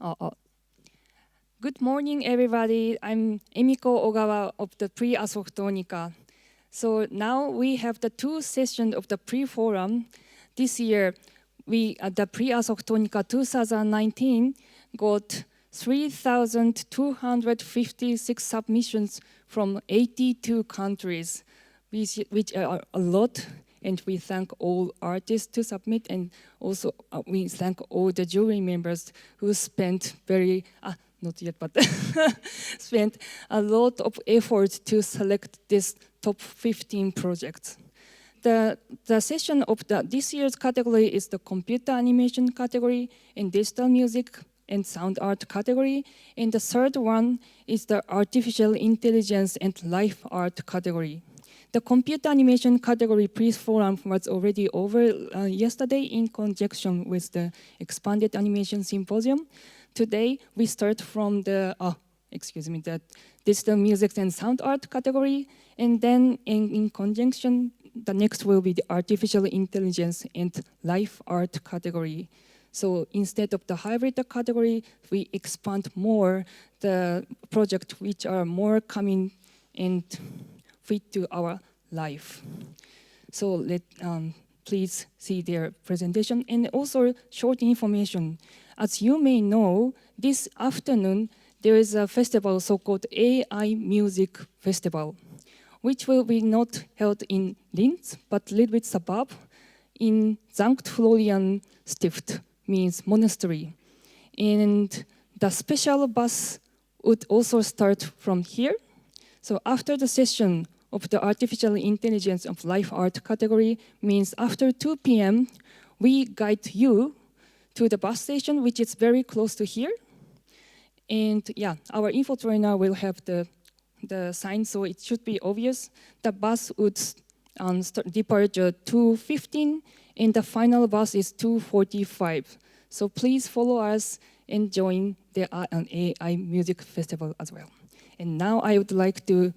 Uh, uh, Good morning, everybody. I'm Emiko Ogawa of the Prix Ars Electronica. So now we have the two sessions of the pre-forum. This year, we at the Prix Ars Electronica 2019 got 3,256 submissions from 82 countries, which are a lot. And we thank all artists to submit, and also we thank all the jury members who spent not yet, but spent a lot of effort to select this top 15 projects. The session of this year's category is the computer animation category and digital music and sound art category. And the third one is the artificial intelligence and life art category. The computer animation category pre-forum was already over yesterday in conjunction with the expanded animation symposium. Today, we start from the digital music and sound art category, and then in conjunction, the next will be the artificial intelligence and life art category. So instead of the hybrid category, we expand more the project which are more coming and fit to our life. So please see their presentation and also short information. As you may know, this afternoon there is a festival so-called AI Music Festival, which will be not held in Linz, but a little bit suburb in Sankt Florian Stift, means monastery. And the special bus would also start from here. So after the session of the artificial intelligence of life art category, means after 2 p.m., we guide you to the bus station, which is very close to here. And yeah, our info trainer will have the sign, so it should be obvious. The bus would depart 2:15, and the final bus is 2:45. So please follow us and join the AI Music Festival as well. And now I would like to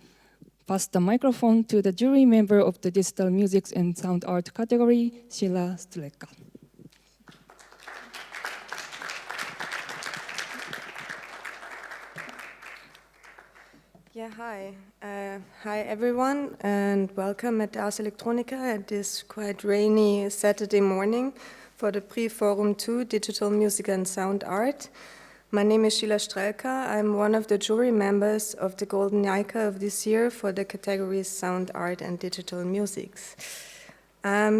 pass the microphone to the jury member of the digital music and sound art category, Shilla Strelka. Yeah, hi. Hi, everyone, and welcome at Ars Electronica at this quite rainy Saturday morning for the Prix Forum 2 Digital Music and Sound Art. My name is Shilla Strelka. I'm one of the jury members of the Golden Nica of this year for the categories Sound Art and Digital Musics.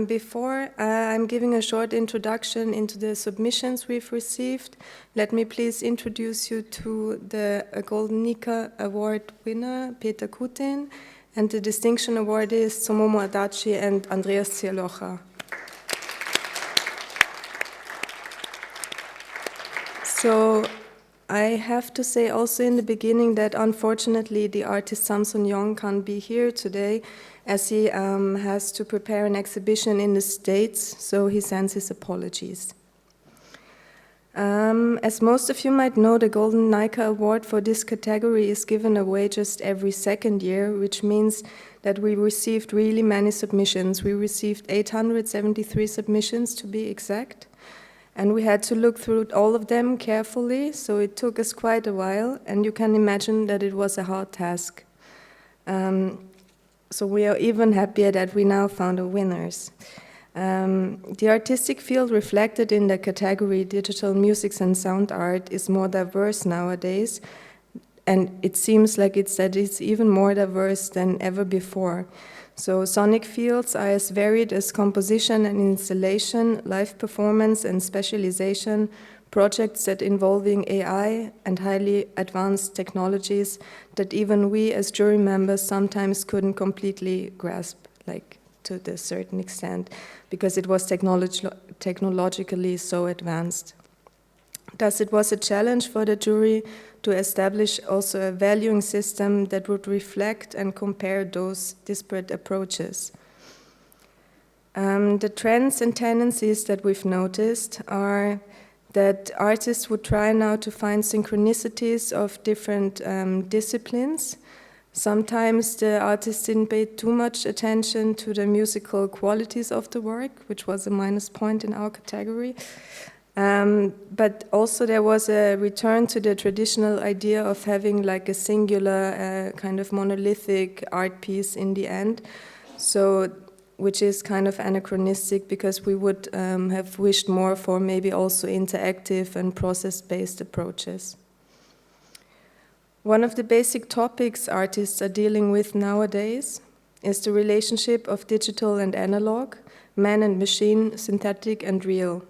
Before I'm giving a short introduction into the submissions we've received, let me please introduce you to the Golden Nica Award winner, Peter Kutin, and the distinction awardees, Tomomi Adachi and Andreas Dzialocha. So I have to say also in the beginning that unfortunately the artist Samson can't be here today, as he has to prepare an exhibition in the States, so he sends his apologies. As most of you might know, the Golden Nica Award for this category is given away just every second year, which means that we received really many submissions. We received 873 submissions to be exact, and we had to look through all of them carefully, so it took us quite a while, and you can imagine that it was a hard task. So we are even happier that we now found our winners. The artistic field reflected in the category digital music and sound art is more diverse nowadays, and it seems like it's even more diverse than ever before. So sonic fields are as varied as composition and installation, live performance and specialization, projects that involving AI and highly advanced technologies that even we as jury members sometimes couldn't completely grasp, like to a certain extent, because it was technologically so advanced. Thus, it was a challenge for the jury to establish also a valuing system that would reflect and compare those disparate approaches. The trends and tendencies that we've noticed are that artists would try now to find synchronicities of different disciplines. Sometimes the artists didn't pay too much attention to the musical qualities of the work, which was a minus point in our category. But also there was a return to the traditional idea of having like a singular kind of monolithic art piece in the end, so which is kind of anachronistic because we would have wished more for maybe also interactive and process-based approaches. One of the basic topics artists are dealing with nowadays is the relationship of digital and analog, man and machine, synthetic and real.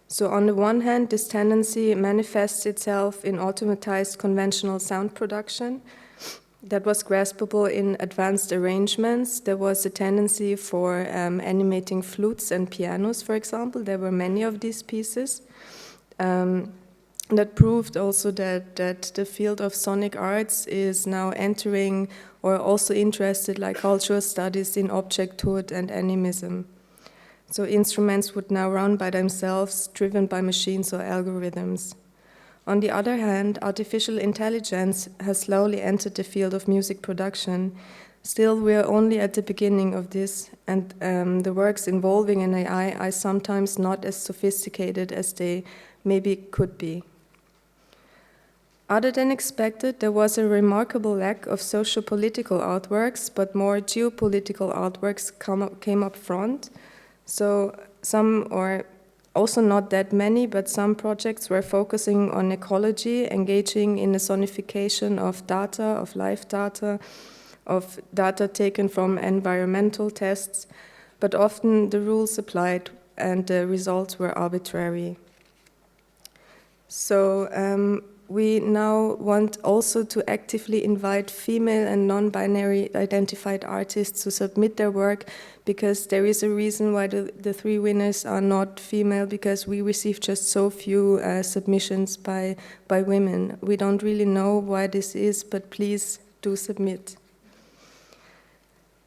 So on the one hand, this tendency manifests itself in automatized conventional sound production that was graspable in advanced arrangements. There was a tendency for animating flutes and pianos, for example. There were many of these pieces. That proved also that the field of sonic arts is now entering or also interested like cultural studies in objecthood and animism. So instruments would now run by themselves, driven by machines or algorithms. On the other hand, artificial intelligence has slowly entered the field of music production. Still, we are only at the beginning of this, and the works involving an AI are sometimes not as sophisticated as they maybe could be. Other than expected, there was a remarkable lack of socio-political artworks, but more geopolitical artworks came up front. So some, or also not that many, but some projects were focusing on ecology, engaging in the sonification of data, of live data, of data taken from environmental tests, but often the rules applied and the results were arbitrary. So we now want also to actively invite female and non-binary identified artists to submit their work, because there is a reason why the three winners are not female, because we receive just so few submissions by women. We don't really know why this is, but please do submit.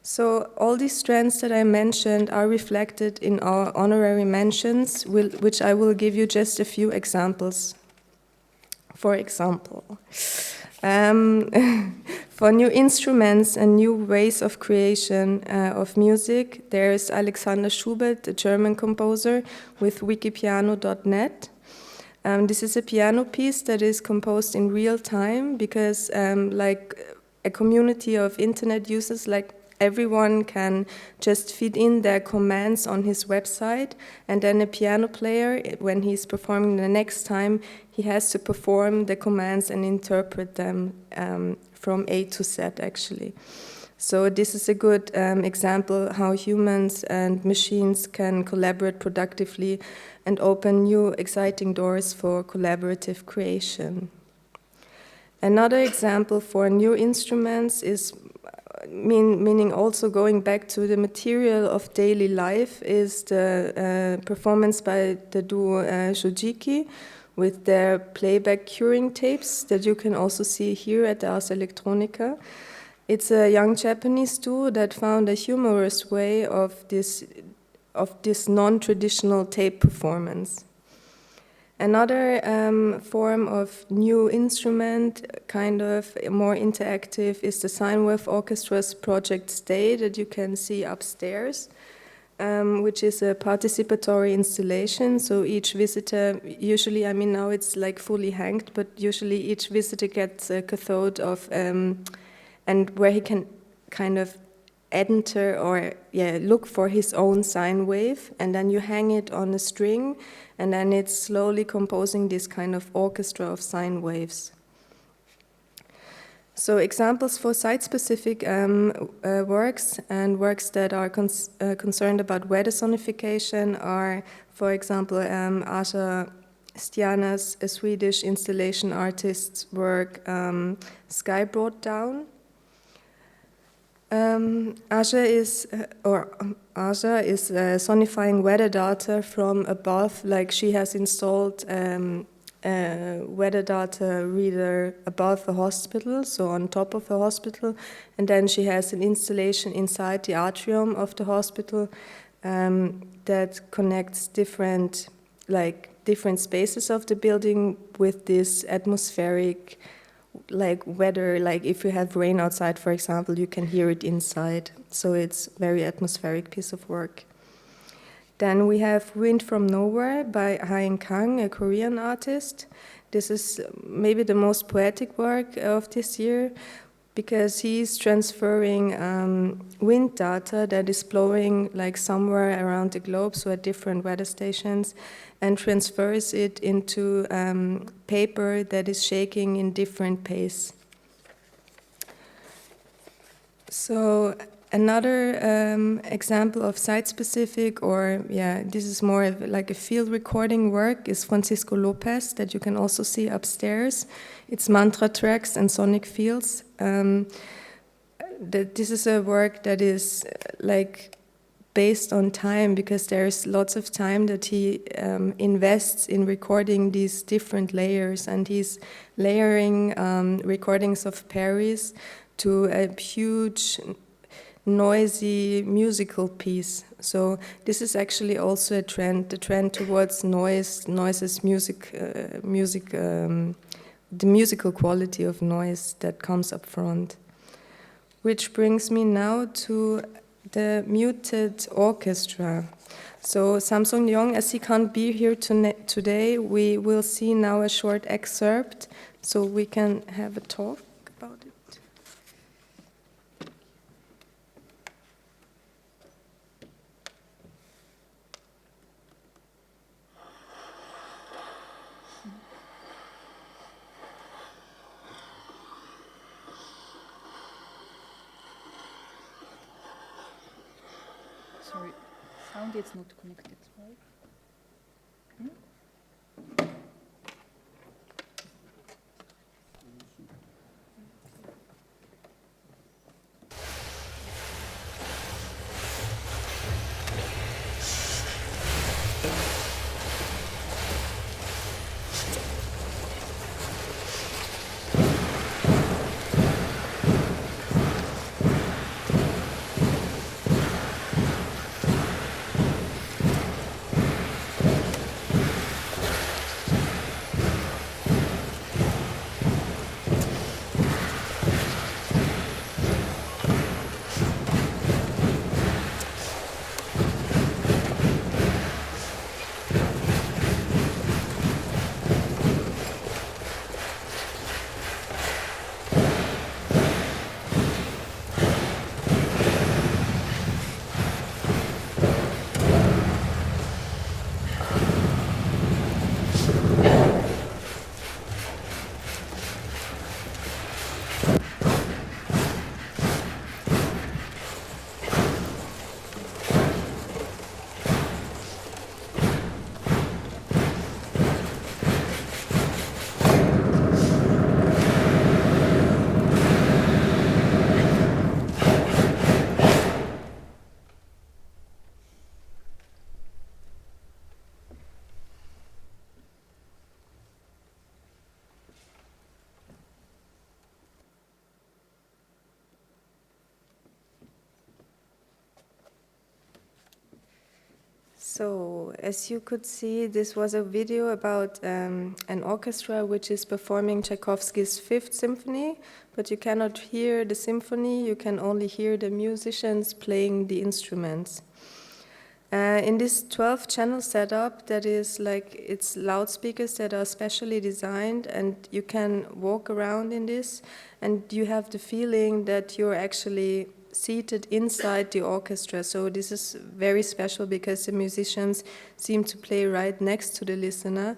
So all these trends that I mentioned are reflected in our honorary mentions, which I will give you just a few examples. For example, for new instruments and new ways of creation of music, there's Alexander Schubert, a German composer, with wikipiano.net. This is a piano piece that is composed in real time because like a community of internet users, like everyone can just feed in their commands on his website, and then a piano player, when he's performing the next time, he has to perform the commands and interpret them from A to Z, actually. So this is a good example how humans and machines can collaborate productively and open new exciting doors for collaborative creation. Another example for new instruments is meaning also going back to the material of daily life, is the performance by the duo Jojiki with their playback curing tapes that you can also see here at the Ars Electronica. It's a young Japanese duo that found a humorous way of this non-traditional tape performance. Another form of new instrument, kind of more interactive, is the Sine Wave Orchestra's Project Stay that you can see upstairs, which is a participatory installation. So each visitor, usually, I mean now it's like fully hanged, but usually each visitor gets a cathode of, and where he can kind of enter or look for his own sine wave, and then you hang it on a string, and then it's slowly composing this kind of orchestra of sine waves. So examples for site-specific works and works that are concerned about weather sonification are, for example, Asha Stiana's, a Swedish installation artist's work, Sky Brought Down. Asha is sonifying weather data from above, like she has installed a weather data reader above the hospital, so on top of the hospital, and then she has an installation inside the atrium of the hospital that connects different spaces of the building with this atmospheric like weather, like if you have rain outside, for example, you can hear it inside. So it's a very atmospheric piece of work. Then we have Wind from Nowhere by Hain Kang, a Korean artist. This is maybe the most poetic work of this year, because he's transferring wind data that is blowing like somewhere around the globe, so at different weather stations, and transfers it into paper that is shaking in different pace. So another example of site-specific, or this is more like a field recording work, is Francisco Lopez, that you can also see upstairs. It's mantra tracks and sonic fields. This is a work that is like based on time, because there's lots of time that he invests in recording these different layers, and he's layering recordings of Paris to a huge, noisy musical piece. So this is actually also a trend, the trend towards noises, music, the musical quality of noise that comes up front. Which brings me now to the muted orchestra. So Samson Young, as he can't be here today, we will see now a short excerpt so we can have a talk about it. Sorry, sound is not connected, right? So, as you could see, this was a video about an orchestra which is performing Tchaikovsky's Fifth Symphony, but you cannot hear the symphony, you can only hear the musicians playing the instruments. In this 12-channel setup, that is like, it's loudspeakers that are specially designed, and you can walk around in this, and you have the feeling that you're actually seated inside the orchestra. So this is very special because the musicians seem to play right next to the listener.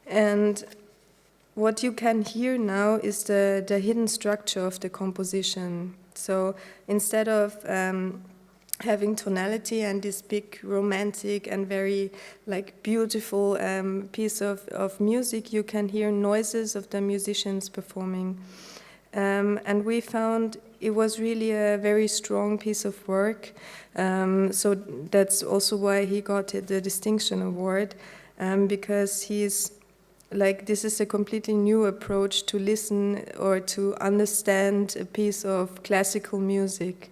And what you can hear now is the hidden structure of the composition. So instead of having tonality and this big romantic and very like beautiful piece of music, you can hear noises of the musicians performing. And we found it was really a very strong piece of work. So that's also why he got the Distinction Award, because he's like, this is a completely new approach to listen or to understand a piece of classical music.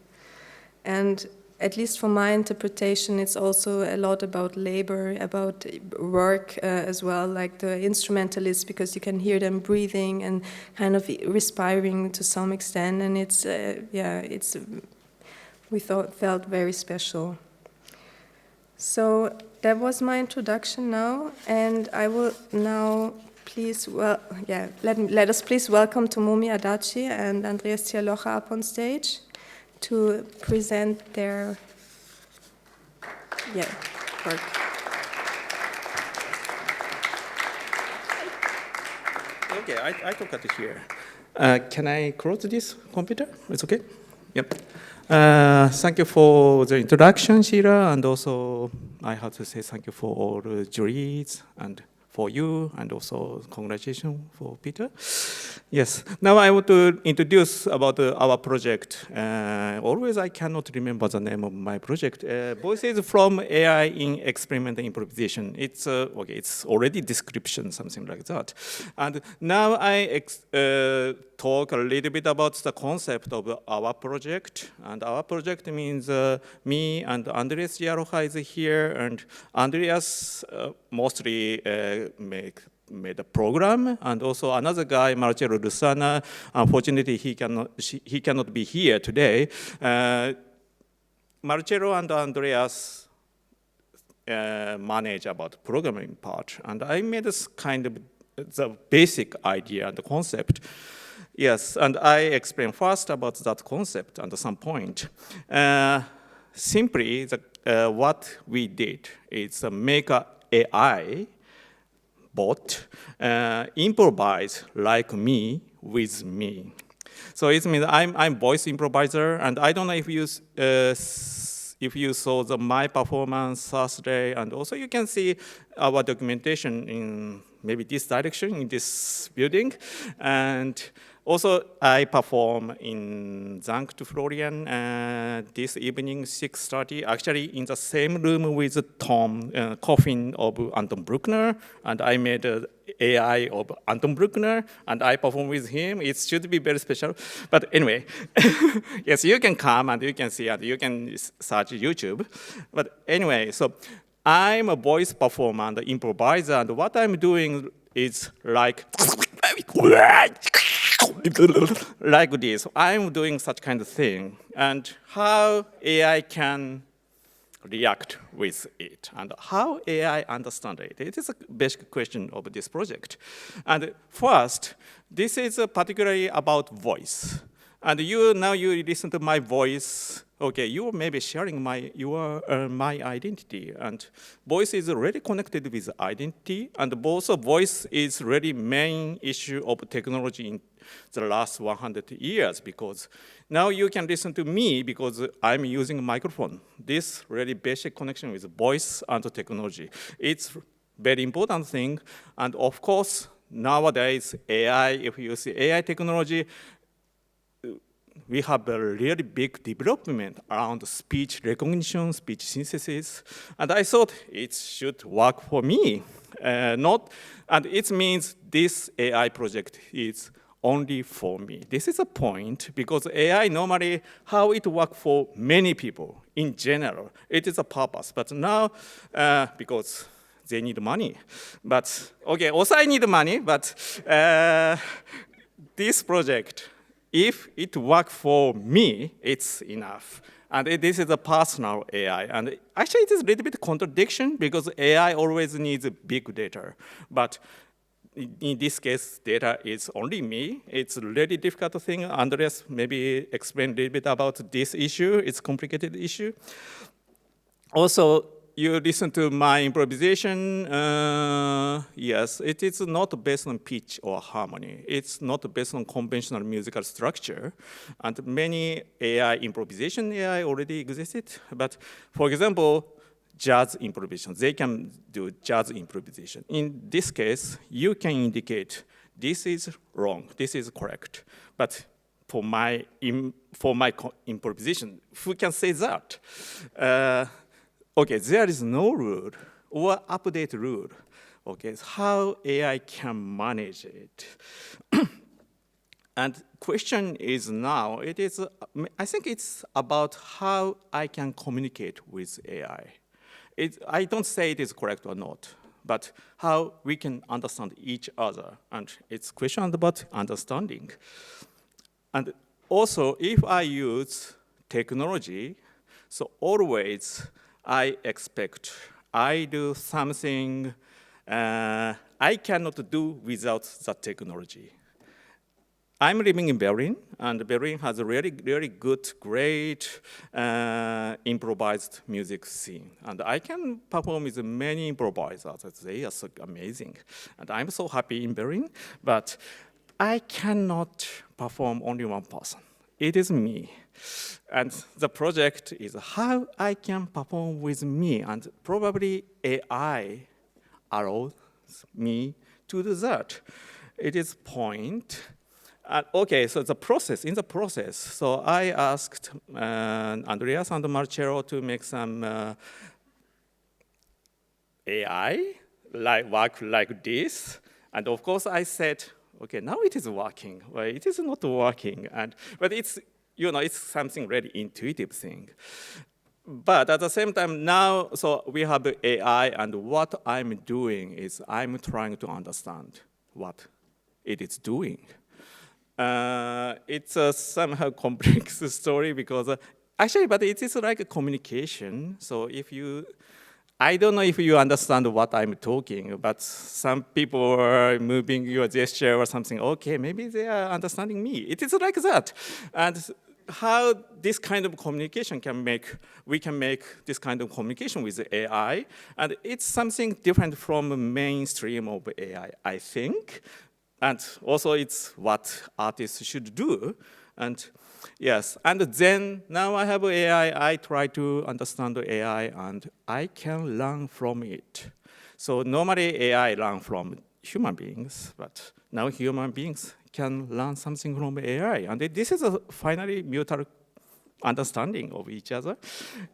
And at least for my interpretation, it's also a lot about labor, about work as well, like the instrumentalists, because you can hear them breathing and kind of respiring to some extent, and we felt very special. So that was my introduction now, and I will now let us please welcome Tomomi Adachi and Andreas Dzialocha up on stage to present their work. Okay, I talk at here. Can I close this computer? It's okay? Yep. Thank you for the introduction, Shilla, and also I have to say thank you for all the juries and for you, and also congratulations for Peter. Yes, now I want to introduce about our project. Always I cannot remember the name of my project. Voices from AI in Experimental Improvisation. It's it's already description, something like that. And now I talk a little bit about the concept of our project. And our project means me and Andreas Dzialocha is here, and Andreas mostly made a program, and also another guy, Marcello Lussana. Unfortunately, he cannot be here today. Marcello and Andreas manage about programming part, and I made this kind of the basic idea and the concept. Yes, and I explain first about that concept at some point. Simply, what we did is make a AI bot improvise like me with me. So it means I'm voice improviser, and I don't know if you saw my performance Thursday, and also you can see our documentation in maybe this direction in this building, and also I perform in Zank to Florian this evening 6:30, actually in the same room with Tom Coffin of Anton Bruckner, and I made an AI of Anton Bruckner, and I perform with him. It should be very special, but anyway, yes, you can come and you can see and you can search YouTube. But anyway, so I'm a voice performer and improviser, and what I'm doing is like this. I'm doing such kind of thing, and how AI can react with it, and how AI understand it. It is a basic question of this project. And first, this is particularly about voice. And now you listen to my voice. Okay, you may be sharing my identity, and voice is really connected with identity, and also voice is really main issue of technology in the last 100 years, because now you can listen to me because I'm using a microphone. This really basic connection with voice and technology. It's very important thing, and of course, nowadays AI, if you see AI technology, we have a really big development around speech recognition, speech synthesis, and I thought it should work for me. And it means this AI project is only for me. This is a point, because AI normally, how it works for many people in general, it is a purpose. But now, because they need money, but okay, also I need money, but this project, if it works for me, it's enough. And this is a personal AI. And actually, it is a little bit contradiction, because AI always needs big data. But in this case, data is only me. It's a really difficult thing. Andreas maybe explain a little bit about this issue. It's a complicated issue. Also, you listen to my improvisation. Yes, it is not based on pitch or harmony. It's not based on conventional musical structure. And many AI, improvisation AI already existed. But for example, jazz improvisation, they can do jazz improvisation. In this case, you can indicate this is wrong, this is correct. But for my improvisation, who can say that? Okay, there is no rule or update rule. Okay, how AI can manage it. And question is now, I think it's about how I can communicate with AI. I don't say it is correct or not, but how we can understand each other. And it's a question about understanding. And also, if I use technology, so always I expect I do something I cannot do without that technology. I'm living in Berlin, and Berlin has a really, really good, great improvised music scene. And I can perform with many improvisers. They are so amazing. And I'm so happy in Berlin, but I cannot perform only one person. It is me. And the project is how I can perform with me, and probably AI allows me to do that. It is point. Okay, so in the process, so I asked Andreas and Marcello to make some AI, work like this. And of course I said, okay, now it is working. Well, it is not working, but it's, it's something really intuitive thing. But at the same time now, so we have AI, and what I'm doing is I'm trying to understand what it is doing. It's a somehow complex story because actually, but it is like a communication. So I don't know if you understand what I'm talking, but some people are moving your gesture or something. Okay, maybe they are understanding me. It is like that. And how this kind of communication we can make this kind of communication with the AI. And it's something different from the mainstream of AI, I think. And also it's what artists should do. And yes, and then now I have AI, I try to understand the AI and I can learn from it. So normally AI learn from human beings, but now human beings can learn something from AI. And this is a finally mutual understanding of each other.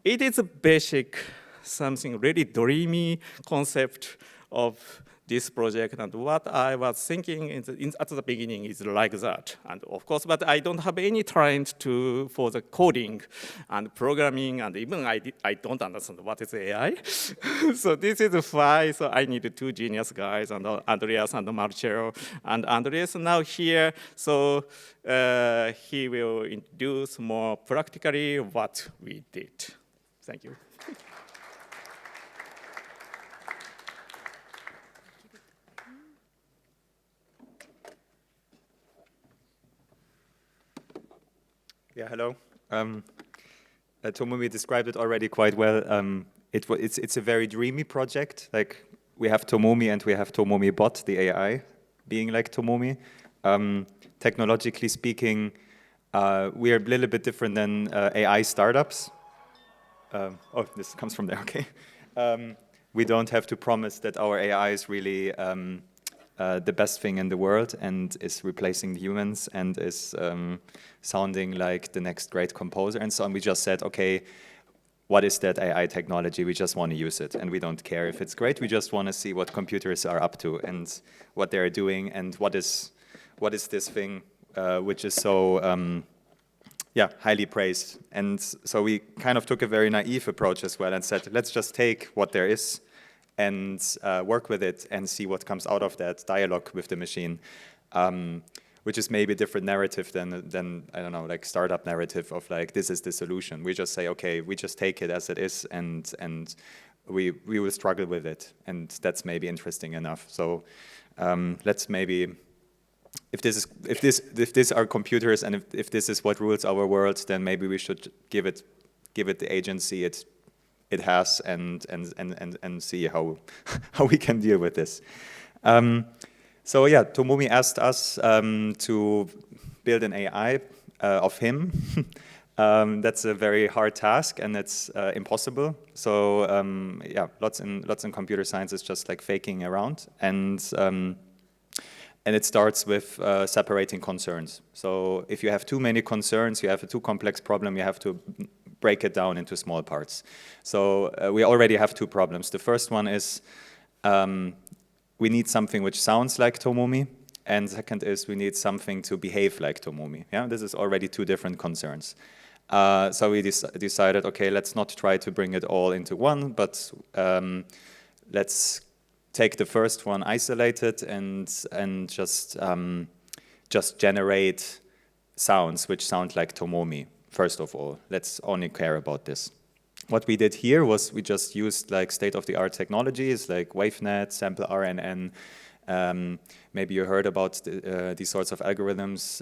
It is a basic, something really dreamy concept of this project, and what I was thinking at the beginning is like that. And of course, but I don't have any talent for the coding and programming, and even I don't understand what is AI. So this is why, so I need two genius guys, and Andreas and Marcello. And Andreas now here, so he will introduce more practically what we did. Thank you. Yeah, hello. Tomomi described it already quite well. It's a very dreamy project. Like, we have Tomomi and we have Tomomi Bot, the AI, being like Tomomi. Technologically speaking, we are a little bit different than AI startups. Oh, this comes from there, okay. We don't have to promise that our AI is really the best thing in the world and is replacing the humans and is sounding like the next great composer and so on. We just said, okay, what is that AI technology? We just want to use it, and we don't care if it's great. We just want to see what computers are up to and what they're doing, and what is this thing which is so highly praised. And so we kind of took a very naive approach as well and said, let's just take what there is and work with it and see what comes out of that dialogue with the machine, which is maybe a different narrative than I don't know, like startup narrative of like, this is the solution. We just say, okay, we just take it as it is, and we will struggle with it, and that's maybe interesting enough. So let's maybe, if this are computers and if this is what rules our world, then maybe we should give it the agency it has and see how we can deal with this. So yeah, Tomomi asked us to build an AI of him. That's a very hard task, and it's impossible. So yeah, lots in computer science is just like faking around, and it starts with separating concerns. So if you have too many concerns, you have a too complex problem, you have to break it down into small parts. So we already have two problems. The first one is we need something which sounds like Tomomi, and second is we need something to behave like Tomomi. Yeah, this is already two different concerns. So we decided, okay, let's not try to bring it all into one, but let's take the first one isolated and just generate sounds which sound like Tomomi. First of all, let's only care about this. what we did here was we just used like state-of-the-art technologies like WaveNet, sample RNN. Maybe you heard about these sorts of algorithms,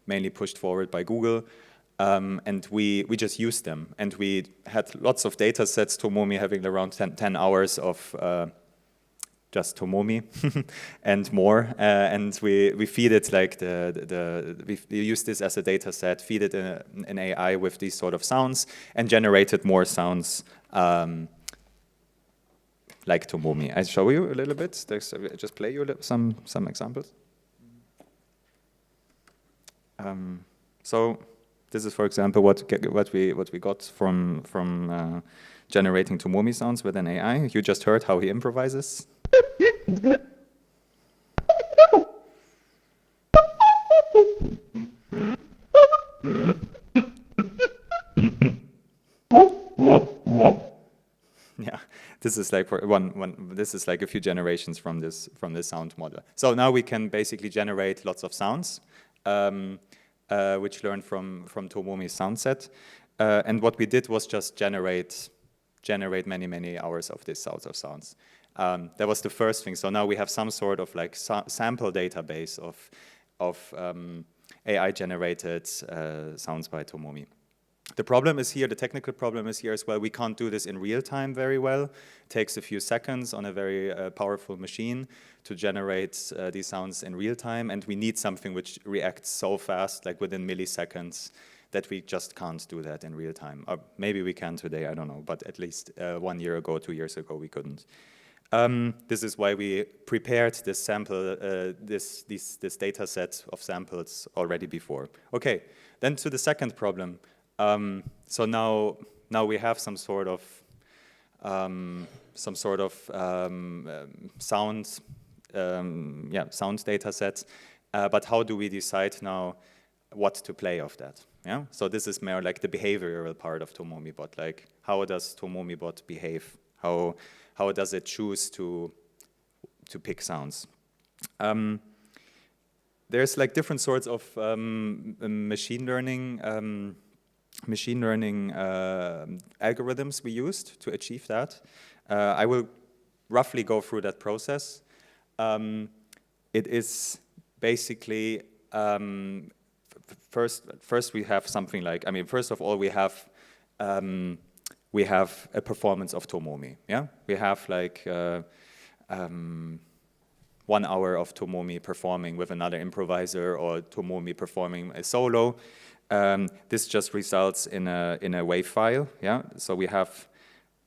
mainly pushed forward by Google. And we just used them. And we had lots of data sets, Tomomi having around 10 hours of just Tomomi and more. And we feed it like we use this as a data set, feed it an AI with these sort of sounds, and generated more sounds like Tomomi. I show you a little bit. I just play you some examples. So this is, for example, what we got from generating Tomomi sounds with an AI. You just heard how he improvises. Yeah, this is like for this is like a few generations from this sound model. So now we can basically generate lots of sounds, which learned from Tomomi's sound set. And what we did was just generate many hours of these sorts of sounds. That was the first thing. So now we have some sort of like sample database of AI-generated sounds by Tomomi. The problem is here, the technical problem is here as well, we can't do this in real time very well. It takes a few seconds on a very powerful machine to generate these sounds in real time, and we need something which reacts so fast, like within milliseconds, that we just can't do that in real time. Or maybe we can today, I don't know, but at least 1 year ago, 2 years ago, we couldn't. This is why we prepared this sample, this data set of samples already before. Okay, then to the second problem. So now we have some sort of sound, sound data set. But how do we decide now what to play of that? Yeah. So this is more like the behavioral part of Tomomi Bot. Like, how does Tomomi Bot behave? How does it choose to pick sounds? There's like different sorts of machine learning algorithms we used to achieve that. I will roughly go through that process. It is basically first we have something like, I mean, first of all we have a performance of Tomomi. Yeah, we have like 1 hour of Tomomi performing with another improviser, or Tomomi performing a solo. This just results in a wave file. Yeah, so we have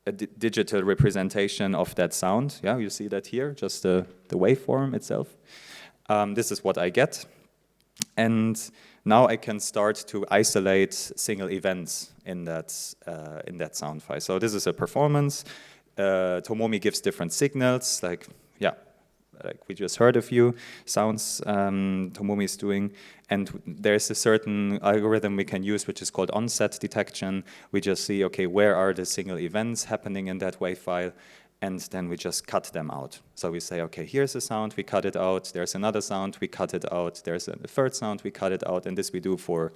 a digital representation of that sound. Yeah, you see that here, just the waveform itself. This is what I get, and now I can start to isolate single events in that sound file. So this is a performance. Tomomi gives different signals, like we just heard a few sounds Tomomi is doing, and there's a certain algorithm we can use which is called onset detection. We just see, okay, where are the single events happening in that wave file, and then we just cut them out. So we say, okay, here's a sound, we cut it out, there's another sound, we cut it out, there's a third sound, we cut it out, and this we do for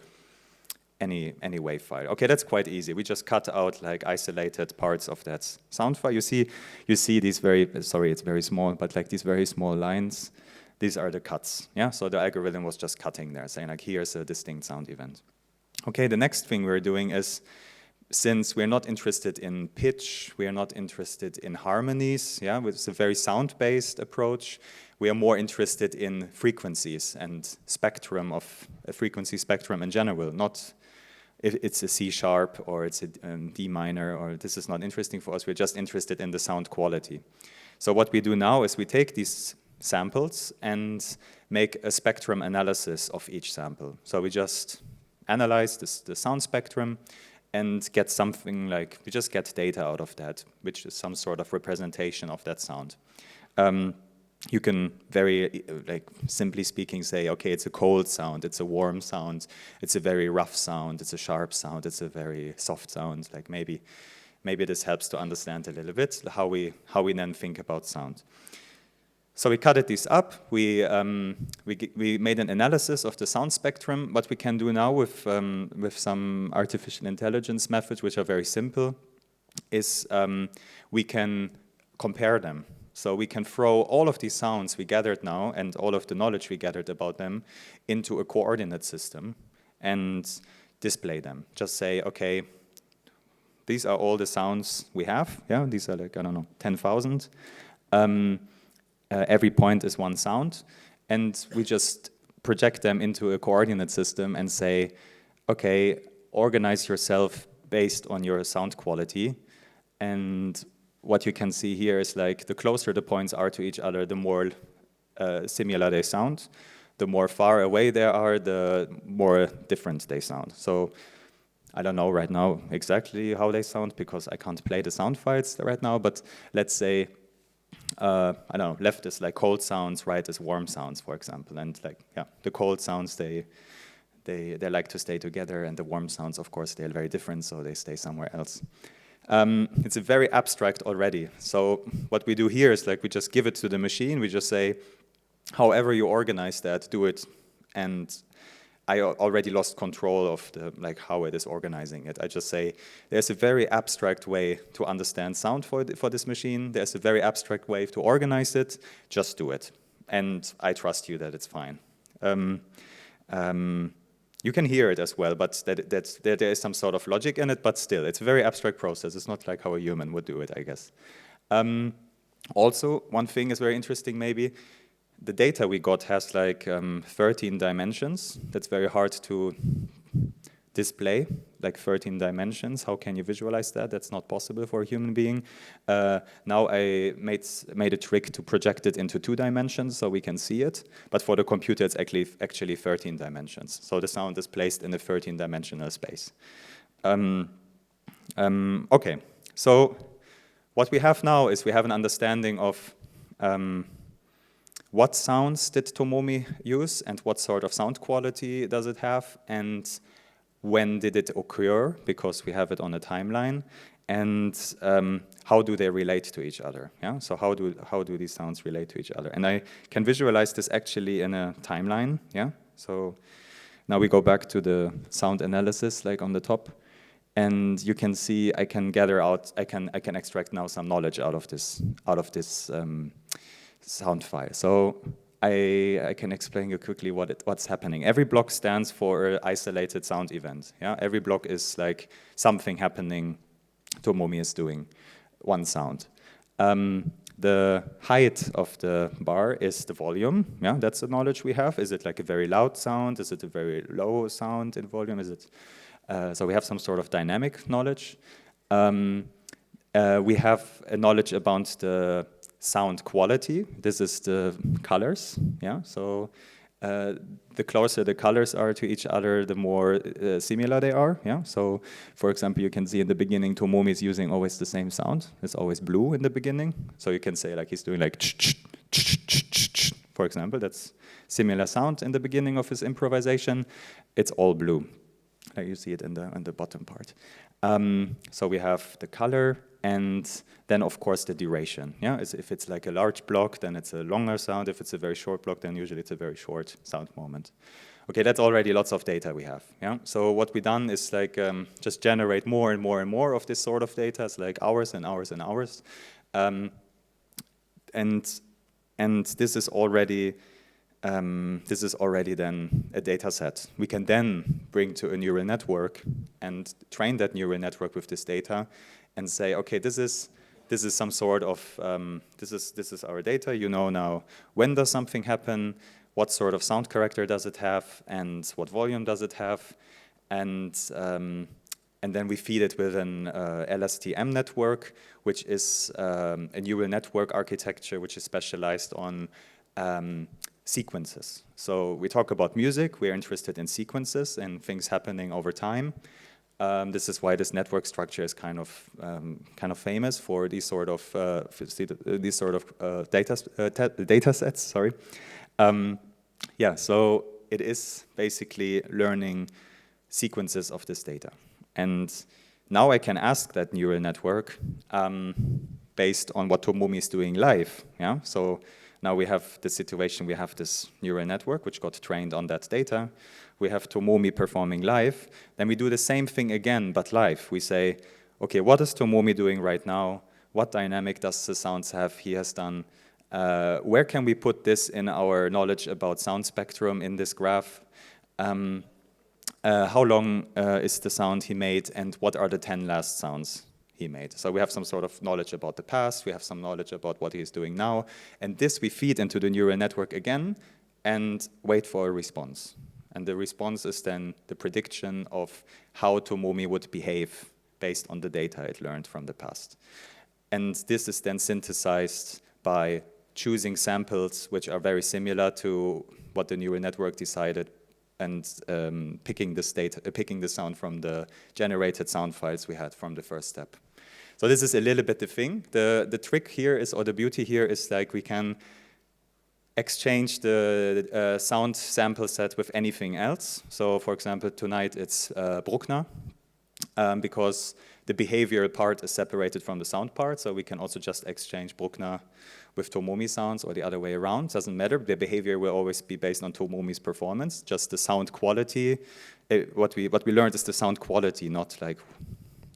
any wave file. Okay, that's quite easy. We just cut out like isolated parts of that sound file. You see these sorry, it's very small, but like these very small lines, these are the cuts. Yeah, so the algorithm was just cutting there, saying like, here's a distinct sound event. Okay, the next thing we're doing is, since we're not interested in pitch, we are not interested in harmonies, yeah, it's a very sound-based approach. We are more interested in frequencies and spectrum of a frequency spectrum in general, not if it's a C sharp or it's a D minor, or this is not interesting for us. We're just interested in the sound quality. So what we do now is we take these samples and make a spectrum analysis of each sample. So we just analyze the sound spectrum and get something like, we just get data out of that, which is some sort of representation of that sound. You can very, like, simply speaking, say, okay, it's a cold sound, it's a warm sound, it's a very rough sound, it's a sharp sound, it's a very soft sound. Like maybe this helps to understand a little bit how we then think about sound. So we cutted these up. We made an analysis of the sound spectrum. What we can do now with some artificial intelligence methods, which are very simple, is we can compare them. So we can throw all of these sounds we gathered now and all of the knowledge we gathered about them into a coordinate system and display them. Just say, okay, these are all the sounds we have. Yeah, these are like, I don't know, 10,000. Every point is one sound. And we just project them into a coordinate system and say, okay, organize yourself based on your sound quality. And what you can see here is like the closer the points are to each other, the more similar they sound. The more far away they are, the more different they sound. So I don't know right now exactly how they sound because I can't play the sound files right now, but let's say, I don't know, left is like cold sounds, right is warm sounds, for example. And like, yeah, the cold sounds, they like to stay together, and the warm sounds, of course, they're very different, so they stay somewhere else. It's a very abstract already. So what we do here is like we just give it to the machine. We just say, however you organize that, do it. And I already lost control of the like how it is organizing it. I just say, there's a very abstract way to understand sound for this machine. There's a very abstract way to organize it. Just do it. And I trust you that it's fine. You can hear it as well, but there is some sort of logic in it, but still, it's a very abstract process. It's not like how a human would do it, I guess. Also, one thing is very interesting maybe. The data we got has like 13 dimensions. That's very hard to display, like 13 dimensions. How can you visualize that? That's not possible for a human being. Now I made a trick to project it into 2 dimensions so we can see it. But for the computer, it's actually 13 dimensions. So the sound is placed in a 13-dimensional space. Okay, so what we have now is we have an understanding of what sounds did Tomomi use and what sort of sound quality does it have, and when did it occur, because we have it on a timeline, and how do they relate to each other? Yeah, so how do these sounds relate to each other? And I can visualize this actually in a timeline. Yeah, so now we go back to the sound analysis, like on the top, and you can see I can gather out, I can extract now some knowledge out of this sound file. So I can explain you quickly what's happening. Every block stands for an isolated sound event. Yeah, every block is like something happening. Tomomi is doing one sound. The height of the bar is the volume. Yeah, that's the knowledge we have. Is it like a very loud sound? Is it a very low sound in volume? Is it? So we have some sort of dynamic knowledge. We have a knowledge about the sound quality. This is the colors. Yeah, so the closer the colors are to each other, the more similar they are. Yeah, so for example, you can see in the beginning Tomomi is using always the same sound. It's always blue in the beginning. So you can say like he's doing like for example. That's similar sound in the beginning of his improvisation. It's all blue. You see it in the bottom part. So we have the color, and then of course the duration. Yeah, if it's like a large block, then it's a longer sound. If it's a very short block, then usually it's a very short sound moment. Okay, that's already lots of data we have. Yeah, so what we done is like just generate more and more and more of this sort of data. It's like hours and hours and hours, and this is already. This is already then a data set. We can then bring to a neural network and train that neural network with this data and say, okay, this is some sort of, this is our data. You know now when does something happen, what sort of sound character does it have, and what volume does it have, and then we feed it with an LSTM network, which is a neural network architecture which is specialized on sequences. So we talk about music, we're interested in sequences and things happening over time. This is why this network structure is kind of famous for these sort of data sets. Sorry. Yeah. So it is basically learning sequences of this data, and now I can ask that neural network based on what Tomomi is doing live. Yeah. So now we have the situation, we have this neural network which got trained on that data. We have Tomomi performing live. Then we do the same thing again, but live. We say, okay, what is Tomomi doing right now? What dynamic does the sounds have he has done? Where can we put this in our knowledge about sound spectrum in this graph? How long is the sound he made, and what are the 10 last sounds he made? So we have some sort of knowledge about the past, we have some knowledge about what he's doing now, and this we feed into the neural network again and wait for a response. And the response is then the prediction of how Tomomi would behave based on the data it learned from the past. And this is then synthesized by choosing samples which are very similar to what the neural network decided, and picking the sound from the generated sound files we had from the first step. So this is a little bit the thing. The trick here is, or the beauty here is, like, we can exchange the sound sample set with anything else. So for example, tonight it's Bruckner, because the behavioral part is separated from the sound part, so we can also just exchange Bruckner with Tomomi sounds, or the other way around. Doesn't matter. The behavior will always be based on Tomomi's performance. Just the sound quality. What we learned is the sound quality, not like,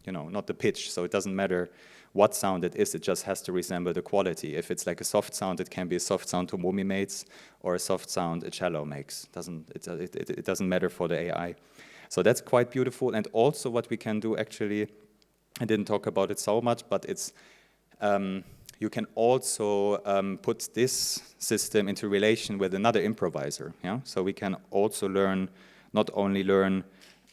not the pitch. So it doesn't matter what sound it is. It just has to resemble the quality. If it's like a soft sound, it can be a soft sound Tomomi makes, or a soft sound a cello makes. It doesn't matter for the AI. So that's quite beautiful. And also what we can do, actually, I didn't talk about it so much, but it's you can also put this system into relation with another improviser. Yeah? So we can also not only learn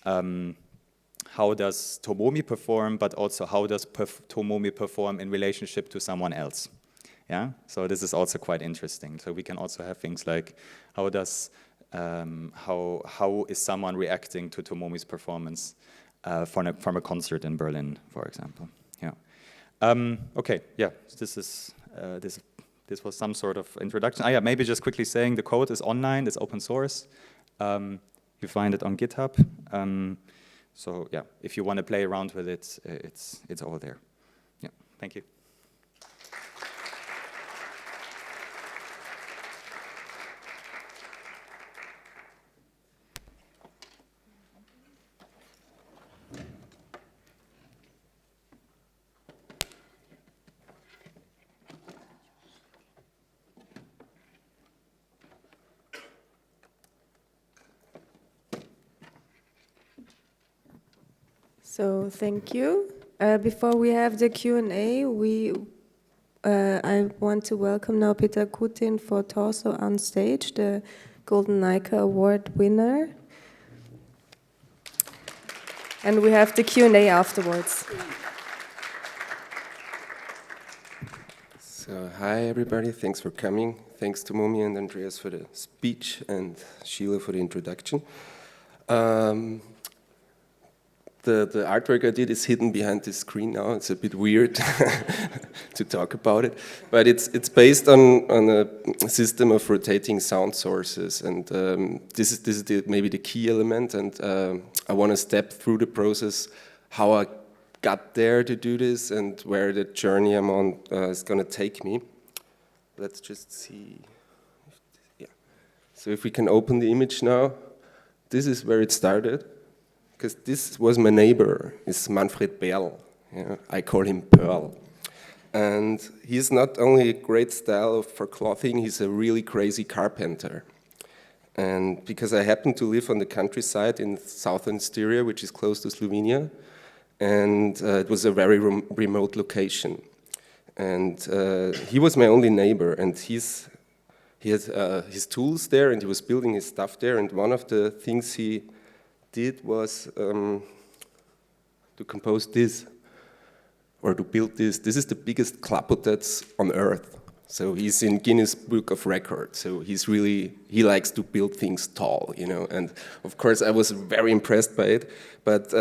how does Tomomi perform, but also how does Tomomi perform in relationship to someone else. Yeah? So this is also quite interesting. So we can also have things like how is someone reacting to Tomomi's performance from a concert in Berlin, for example. Yeah. Okay. Yeah. This was some sort of introduction. Yeah. Maybe just quickly saying the code is online. It's open source. You find it on GitHub. So yeah, if you want to play around with it, it's all there. Yeah. Thank you. So thank you. Before we have the Q&A, I want to welcome now Peter Kutin for Torso on stage, the Golden Nica Award winner. And we have the Q&A afterwards. So hi everybody, thanks for coming. Thanks to Tomomi and Andreas for the speech and Shilla for the introduction. The artwork I did is hidden behind the screen now. It's a bit weird to talk about it, but it's based on a system of rotating sound sources, and this is maybe the key element. And I want to step through the process, how I got there to do this, and where the journey I'm on is going to take me. Let's just see. Yeah. So if we can open the image now, this is where it started. Because this was my neighbor, it's Manfred Berl. Yeah, I call him Pearl. And he's not only a great style for clothing, he's a really crazy carpenter. And because I happen to live on the countryside in southern Styria, which is close to Slovenia, and it was a very remote location. And he was my only neighbor, and he had his tools there, and he was building his stuff there, and one of the things he did was to compose this, or to build this. This is the biggest clapotets on earth. So he's in Guinness Book of Records. So he likes to build things tall, And of course, I was very impressed by it. But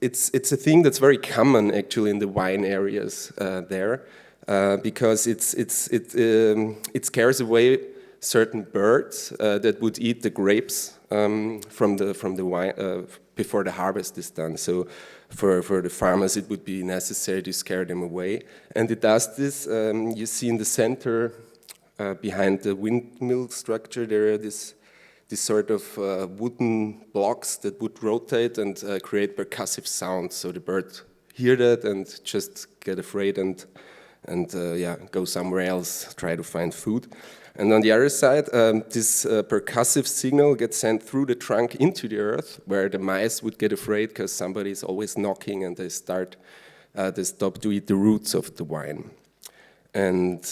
it's a thing that's very common actually in the wine areas there, because it scares away certain birds that would eat the grapes from the wine before the harvest is done. So for the farmers, it would be necessary to scare them away. And it does this. You see in the center, behind the windmill structure, there are this sort of wooden blocks that would rotate and create percussive sounds. So the bird hear that and just get afraid and yeah, go somewhere else, try to find food. And on the other side, this percussive signal gets sent through the trunk into the earth, where the mice would get afraid because somebody is always knocking, and they stop to eat the roots of the vine. And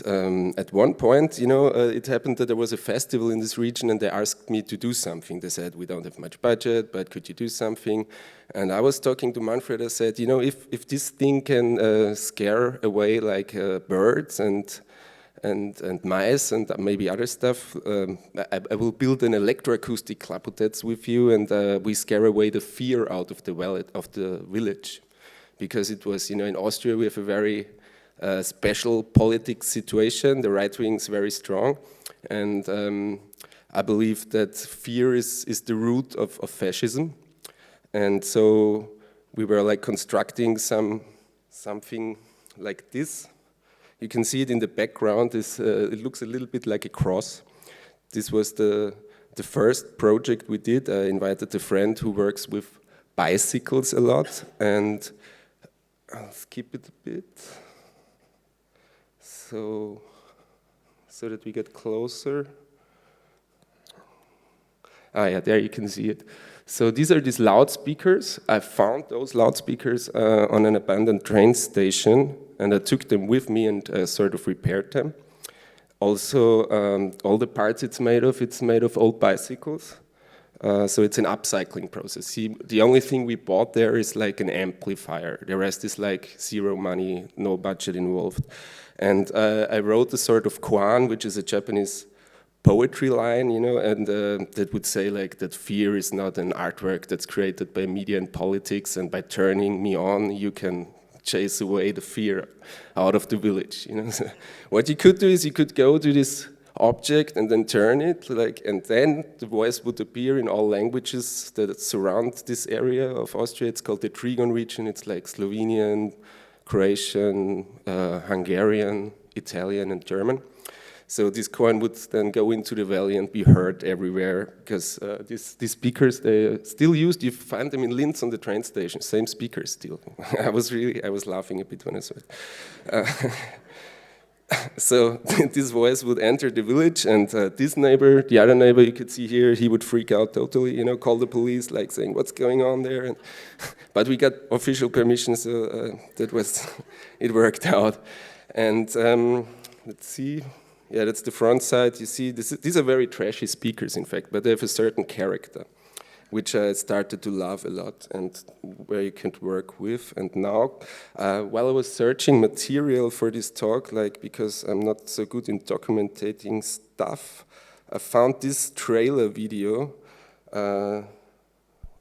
at one point, it happened that there was a festival in this region, and they asked me to do something. They said, we don't have much budget, but could you do something? And I was talking to Manfred. I said, if this thing can scare away like birds and mice and maybe other stuff, I will build an electroacoustic clapotets with you, and we scare away the fear out of the village. Because it was, in Austria we have a very special politics situation. The right wing is very strong, and I believe that fear is the root of fascism. And so we were like constructing something like this. You can see it in the background. It looks a little bit like a cross. This was the first project we did. I invited a friend who works with bicycles a lot, and I'll skip it a bit so that we get closer. Yeah, there you can see it. So these are these loudspeakers. I found those loudspeakers on an abandoned train station, and I took them with me and sort of repaired them. Also, all the parts it's made of old bicycles. So it's an upcycling process. See, the only thing we bought there is like an amplifier. The rest is like zero money, no budget involved. And I wrote a sort of koan, which is a Japanese poetry line, and that would say like that fear is not an artwork that's created by media and politics, and by turning me on, you can chase away the fear out of the village. So what you could do is you could go to this object and then turn it, and then the voice would appear in all languages that surround this area of Austria. It's called the Trigon region. It's like Slovenian, Croatian, Hungarian, Italian, and German. So this coin would then go into the valley and be heard everywhere, because these speakers, they still used. You find them in Linz on the train station, same speakers still. I was laughing a bit when I saw it. So this voice would enter the village, and this neighbor, the other neighbor you could see here, he would freak out totally, call the police, like saying, what's going on there? But we got official permission, so it worked out. And let's see. Yeah, that's the front side. You see, these are very trashy speakers, in fact, but they have a certain character, which I started to love a lot and where you can work with. And now, while I was searching material for this talk, because I'm not so good in documenting stuff, I found this trailer video. I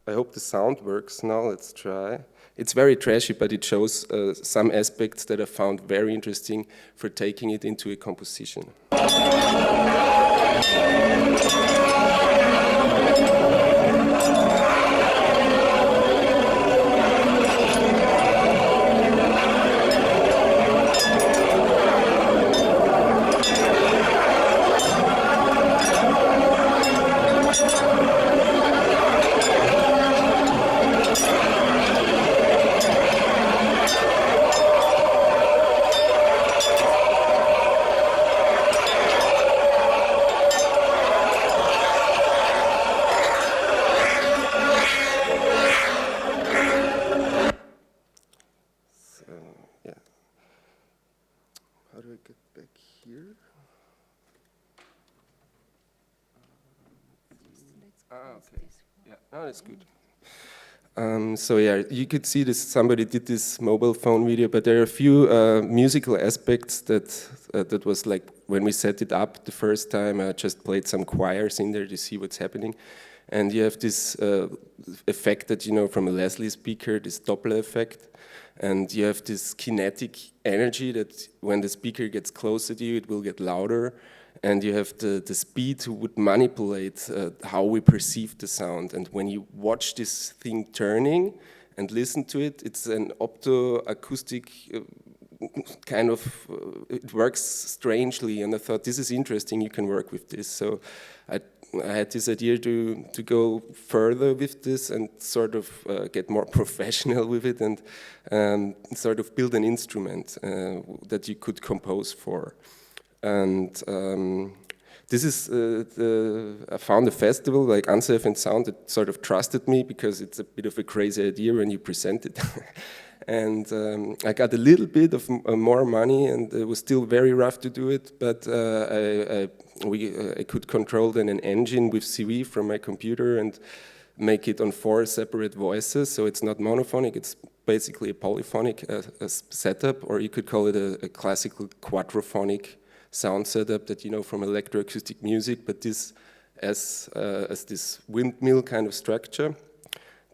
hope the sound works now. Let's try. It's very trashy, but it shows some aspects that I found very interesting for taking it into a composition. That's good. So yeah, you could see this. Somebody did this mobile phone video, but there are a few musical aspects that was like when we set it up the first time. I just played some choirs in there to see what's happening, and you have this effect that from a Leslie speaker, this Doppler effect, and you have this kinetic energy that when the speaker gets closer to you, it will get louder. And you have the speed who would manipulate how we perceive the sound. And when you watch this thing turning and listen to it, it's an optoacoustic kind of, it works strangely. And I thought, this is interesting, you can work with this. So I I had this idea to go further with this and sort of get more professional with it and sort of build an instrument that you could compose for. And this is, I found a festival like Unsafe and Sound that sort of trusted me because it's a bit of a crazy idea when you present it. And I got a little bit of more money, and it was still very rough to do it, but I could control then an engine with CV from my computer and make it on 4 separate voices, so it's not monophonic, it's basically a polyphonic setup, or you could call it a classical quadrophonic sound setup that you know from electroacoustic music, but this as this windmill kind of structure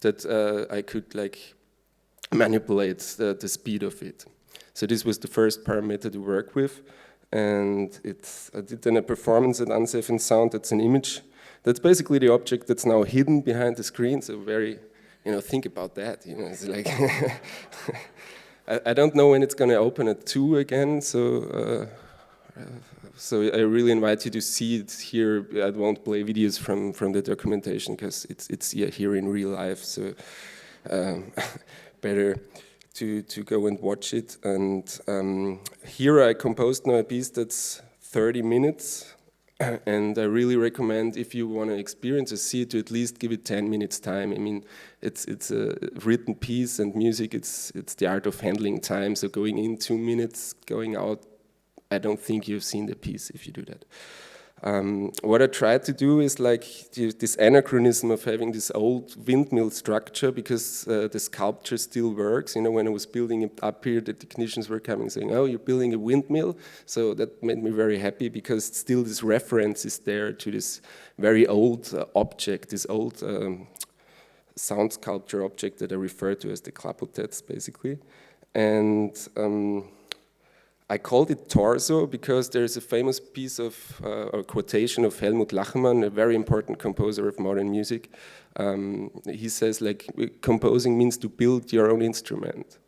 that I could like manipulate the speed of it. So this was the first parameter to work with, and I did then a performance at Unsafe and Sound. That's an image. That's basically the object that's now hidden behind the screen. So very, think about that. It's like I don't know when it's going to open at 2 again. So I really invite you to see it here. I won't play videos from the documentation because it's here in real life. So. Better to go and watch it. And here I composed now a piece that's 30 minutes, and I really recommend, if you want to experience or see it, to at least give it 10 minutes time. I mean, it's a written piece, and music, it's the art of handling time, so going in 2 minutes, going out, I don't think you've seen the piece if you do that. What I tried to do is like this anachronism of having this old windmill structure, because the sculpture still works. When I was building it up here, the technicians were coming saying, "Oh, you're building a windmill?" So that made me very happy, because still this reference is there to this very old object, this old sound sculpture object that I refer to as the clapotets, basically. And I called it Torso because there's a famous piece of, or quotation of Helmut Lachmann, a very important composer of modern music. He says, like, composing means to build your own instrument.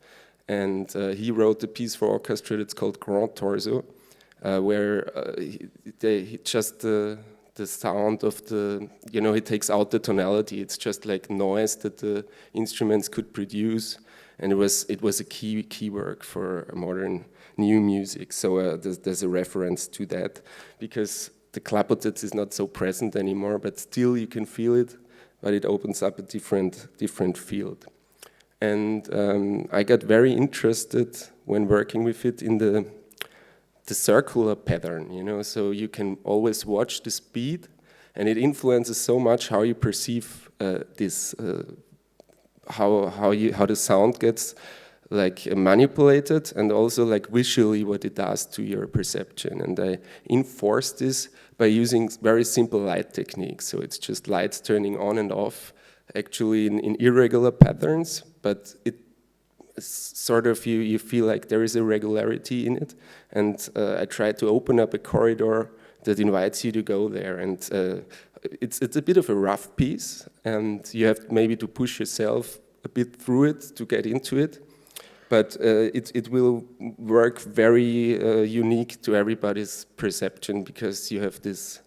And he wrote a piece for orchestra that's called Grand Torso, where the sound of he takes out the tonality. It's just like noise that the instruments could produce. And it was a key work for modern new music. So there's a reference to that, because the clapotets is not so present anymore, but still you can feel it, but it opens up a different field. And I got very interested when working with it in the circular pattern, so you can always watch the speed, and it influences so much how you perceive this, how the sound gets like manipulated, and also like visually what it does to your perception. And I enforce this by using very simple light techniques. So it's just lights turning on and off, actually in irregular patterns, but it sort of, you feel like there is a regularity in it. And I try to open up a corridor that invites you to go there. And it's a bit of a rough piece, and you have maybe to push yourself a bit through it to get into it. But it will work very unique to everybody's perception, because you have this,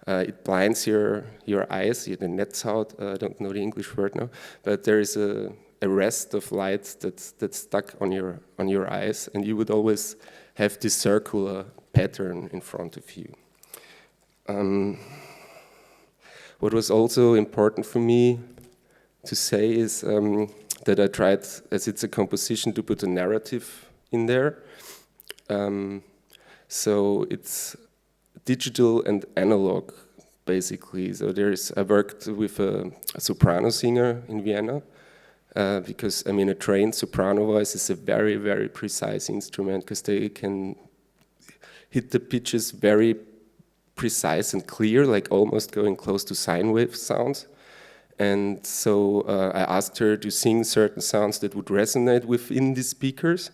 it blinds your eyes, the Netzhaut, I don't know the English word now, but there is a rest of light that's stuck on your eyes, and you would always have this circular pattern in front of you. What was also important for me to say is that I tried, as it's a composition, to put a narrative in there. So it's digital and analog, basically. So I worked with a soprano singer in Vienna, because, a trained soprano voice is a very, very precise instrument, because they can hit the pitches very precise and clear, like almost going close to sine wave sounds. And so I asked her to sing certain sounds that would resonate within the speakers,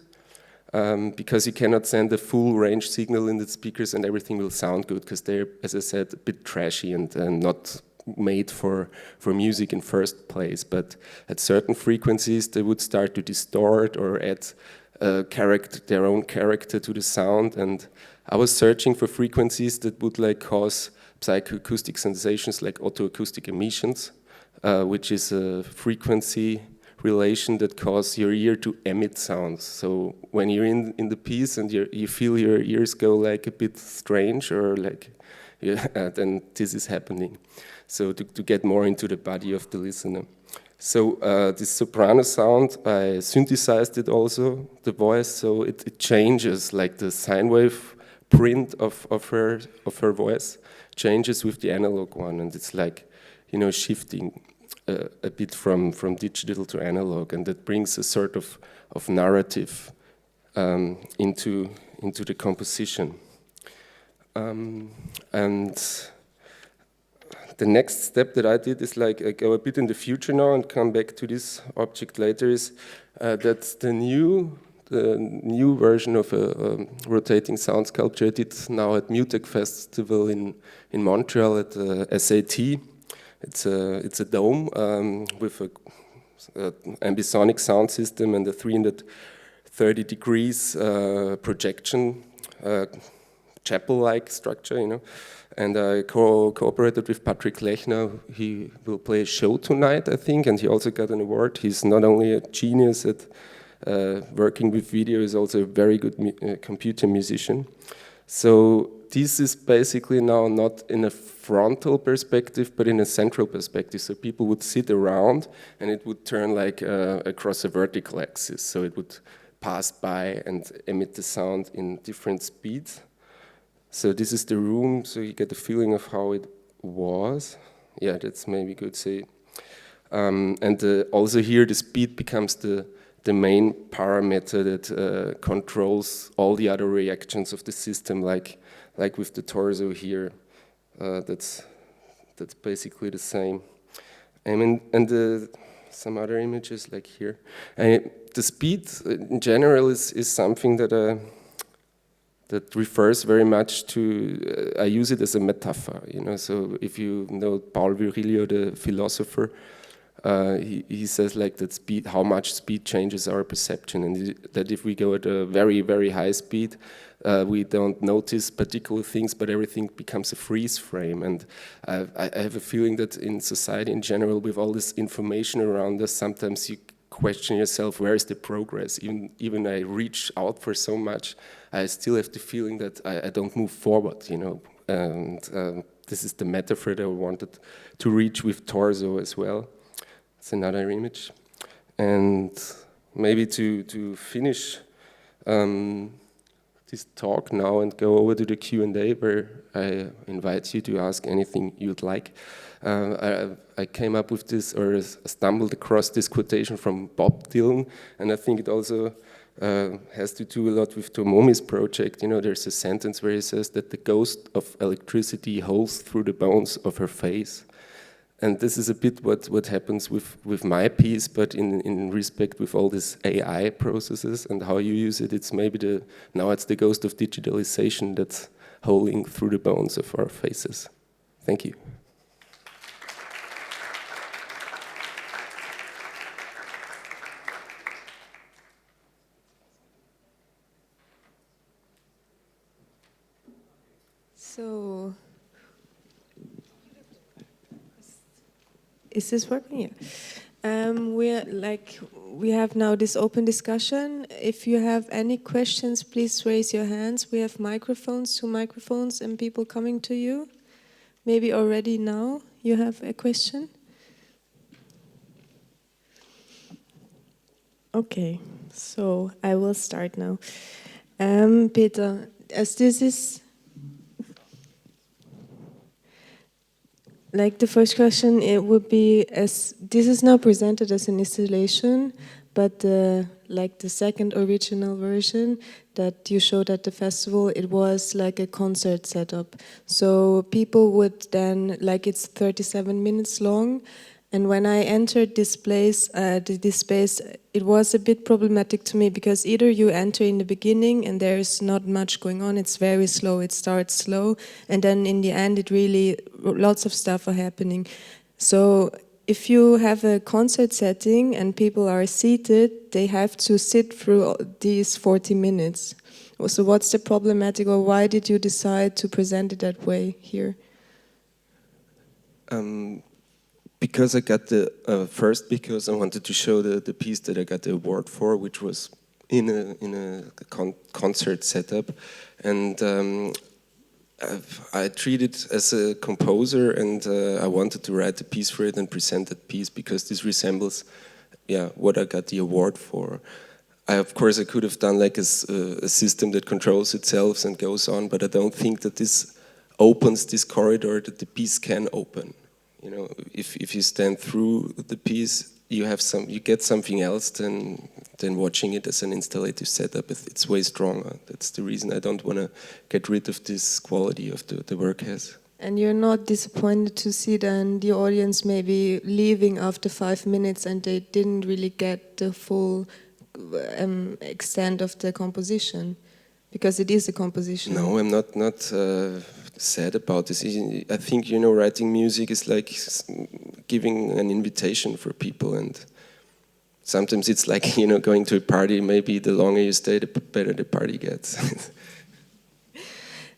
because you cannot send a full range signal in the speakers and everything will sound good, because they're, as I said, a bit trashy and not made for music in first place. But at certain frequencies, they would start to distort or add their own character to the sound. And I was searching for frequencies that would cause psychoacoustic sensations like autoacoustic emissions, which is a frequency relation that causes your ear to emit sounds. So when you're in the piece and you feel your ears go like a bit strange or like, then this is happening. So to get more into the body of the listener. So this soprano sound, I synthesized it also, the voice, so it changes, like the sine wave print of her voice changes with the analog one, and it's like, you know, shifting a bit from digital to analog, and that brings a sort of narrative into the composition. And the next step that I did is like I go a bit in the future now and come back to this object later, is that the new version of a rotating sound sculpture I did now at Mutec Festival in Montreal at the SAT. It's a dome with a ambisonic sound system and a 330 degrees projection, chapel-like structure, you know. And I cooperated with Patrick Lechner. He will play a show tonight, I think, and he also got an award. He's not only a genius at working with video, he's also a very good computer musician. So this is basically now not in a frontal perspective, but in a central perspective. So people would sit around and it would turn like across a vertical axis. So it would pass by and emit the sound in different speeds. So this is the room, so you get the feeling of how it was. Yeah, that's maybe good to say. And also here the speed becomes the main parameter that controls all the other reactions of the system, like with the torso here. That's basically the same. And some other images like here. And the speed in general is something that refers very much to, I use it as a metaphor, you know. So if you know Paul Virilio, the philosopher, he says like that speed, how much speed changes our perception, and that if we go at a very, very high speed, we don't notice particular things, but everything becomes a freeze frame. And I have a feeling that in society in general, with all this information around us, sometimes you question yourself, where is the progress? Even I reach out for so much, I still have the feeling that I don't move forward, you know. And this is the metaphor that I wanted to reach with torso as well. It's another image. And maybe to finish this talk now and go over to the Q&A, where I invite you to ask anything you'd like. I came up with this, or stumbled across this quotation from Bob Dylan, and I think it also has to do a lot with Tomomi's project. You know, there's a sentence where he says that the ghost of electricity holds through the bones of her face. And this is a bit what happens with my piece, but in respect with all these AI processes and how you use it, it's maybe now it's the ghost of digitalization that's holding through the bones of our faces. Thank you. So, is this working? Yeah. We have now this open discussion. If you have any questions, please raise your hands. We have microphones, 2 microphones, and people coming to you. Maybe already now you have a question. Okay, so I will start now. Peter, as this is like the first question, it would be, as this is now presented as an installation, but like the second original version that you showed at the festival, it was like a concert setup. So people would then, like it's 37 minutes long, and when I entered this place, this space, it was a bit problematic to me, because either you enter in the beginning and there's not much going on, it's very slow, it starts slow, and then in the end it really, lots of stuff are happening. So if you have a concert setting and people are seated, they have to sit through these 40 minutes. So what's the problematic, or why did you decide to present it that way here? Because I got the first, because I wanted to show the piece that I got the award for, which was in a concert setup, and I treat it as a composer, and I wanted to write a piece for it and present that piece because this resembles, what I got the award for. Of course, I could have done like a system that controls itself and goes on, but I don't think that this opens this corridor that the piece can open. You know, if you stand through the piece, you get something else than watching it as an installative setup. It's way stronger. That's the reason I don't want to get rid of this quality of the work has. And you're not disappointed to see then the audience maybe leaving after 5 minutes and they didn't really get the full extent of the composition, because it is a composition. No, I'm not sad about this. I think, you know, writing music is like giving an invitation for people, and sometimes it's like, you know, going to a party. Maybe the longer you stay, the better the party gets.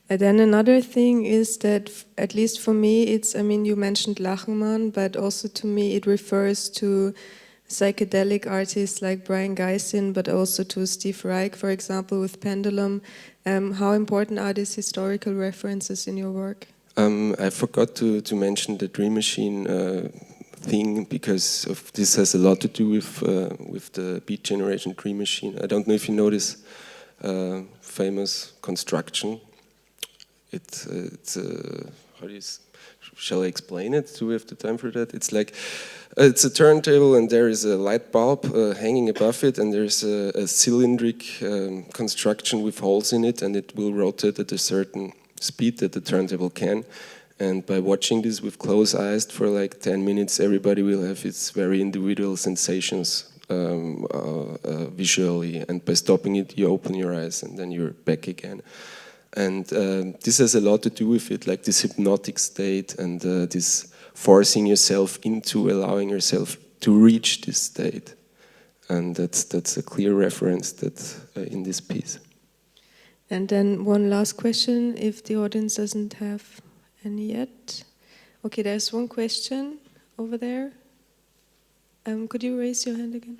And then another thing is that, at least for me, it's, I mean, you mentioned Lachenmann, but also to me it refers to psychedelic artists like Brian Geisin, but also to Steve Reich, for example, with Pendulum. How important are these historical references in your work? I forgot to mention the Dream Machine thing, because this has a lot to do with the Beat Generation Dream Machine. I don't know if you know this famous construction. It's how do you? Shall I explain it? Do we have the time for that? It's like, it's a turntable and there is a light bulb hanging above it, and there's a cylindric construction with holes in it, and it will rotate at a certain speed that the turntable can. And by watching this with closed eyes for like 10 minutes, everybody will have its very individual sensations visually, and by stopping it, you open your eyes and then you're back again. And this has a lot to do with it, like this hypnotic state and this forcing yourself into allowing yourself to reach this state. And that's a clear reference that in this piece. And then one last question, if the audience doesn't have any yet. Okay, there's one question over there. Could you raise your hand again?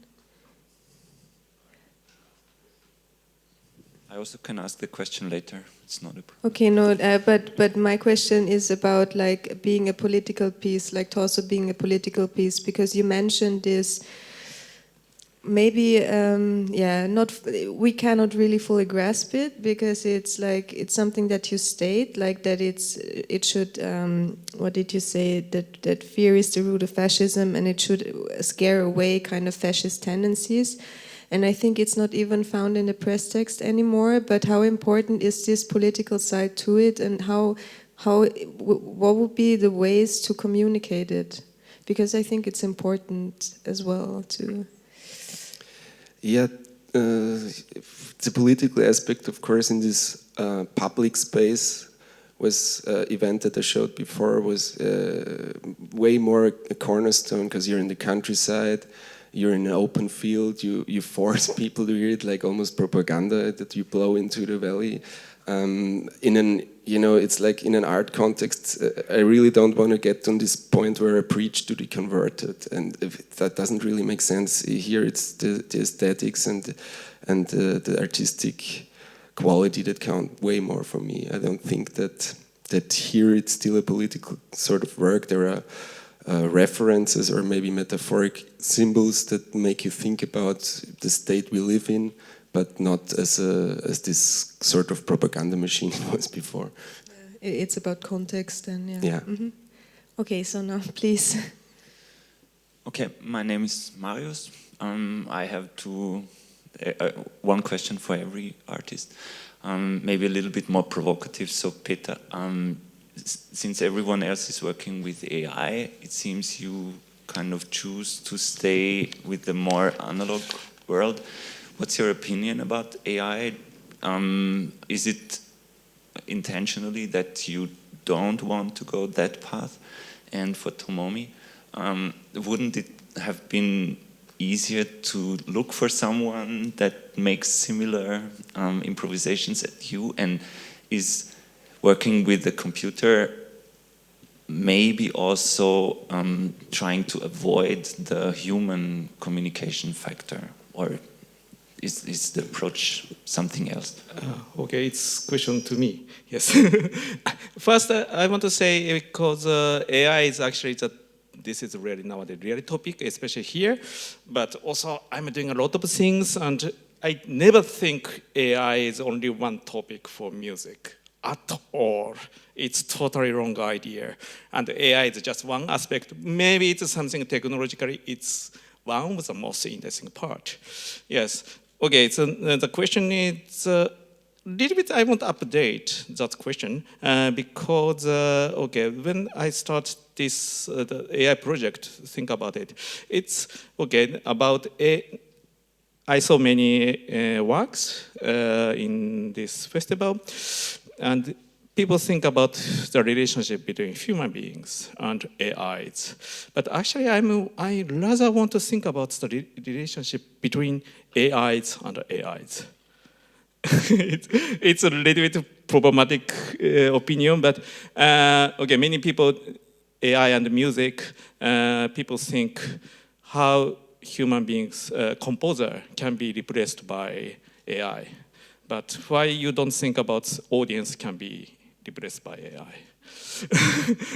I also can ask the question later. It's not a problem. Okay, no, but my question is about like being a political piece, like Torso being a political piece, because you mentioned this. Maybe, we cannot really fully grasp it, because it's like it's something that you state, like that it should. What did you say? That fear is the root of fascism, and it should scare away kind of fascist tendencies. And I think it's not even found in the press text anymore. But how important is this political side to it, and what would be the ways to communicate it? Because I think it's important as well to. Yeah, the political aspect, of course, in this public space was event that I showed before was way more a cornerstone, because you're in the countryside. You're in an open field, you force people to hear it like almost propaganda that you blow into the valley. It's like in an art context, I really don't want to get to this point where I preach to the converted, and if that doesn't really make sense. Here it's the aesthetics and the artistic quality that count way more for me. I don't think that here it's still a political sort of work. There are references or maybe metaphoric symbols that make you think about the state we live in, but not as this sort of propaganda machine it was before. It's about context and yeah. Mm-hmm. Okay, so now please. Okay, my name is Marius. I have one question for every artist, maybe a little bit more provocative. So Peter, since everyone else is working with AI, it seems you kind of choose to stay with the more analog world. What's your opinion about AI? Is it intentionally that you don't want to go that path? And for Tomomi, wouldn't it have been easier to look for someone that makes similar improvisations at you and is working with the computer maybe also trying to avoid the human communication factor, or is the approach something else? Okay, it's question to me. Yes. First, I want to say because AI is actually this is really nowadays really topic, especially here. But also, I'm doing a lot of things, and I never think AI is only one topic for music at all. It's totally wrong idea, and AI is just one aspect. Maybe it's something technologically. It's one of the most interesting part. Yes. Okay, so the question is a little bit, I want to update that question because, okay, when I start this the AI project, think about it. It's, okay, about I saw many works in this festival, and people think about the relationship between human beings and AIs. But actually, I rather want to think about the relationship between AIs and AIs. It's a little bit problematic opinion, but okay, many people, AI and music, people think how human beings, composer can be replaced by AI. But why you don't think about audience can be replaced by AI?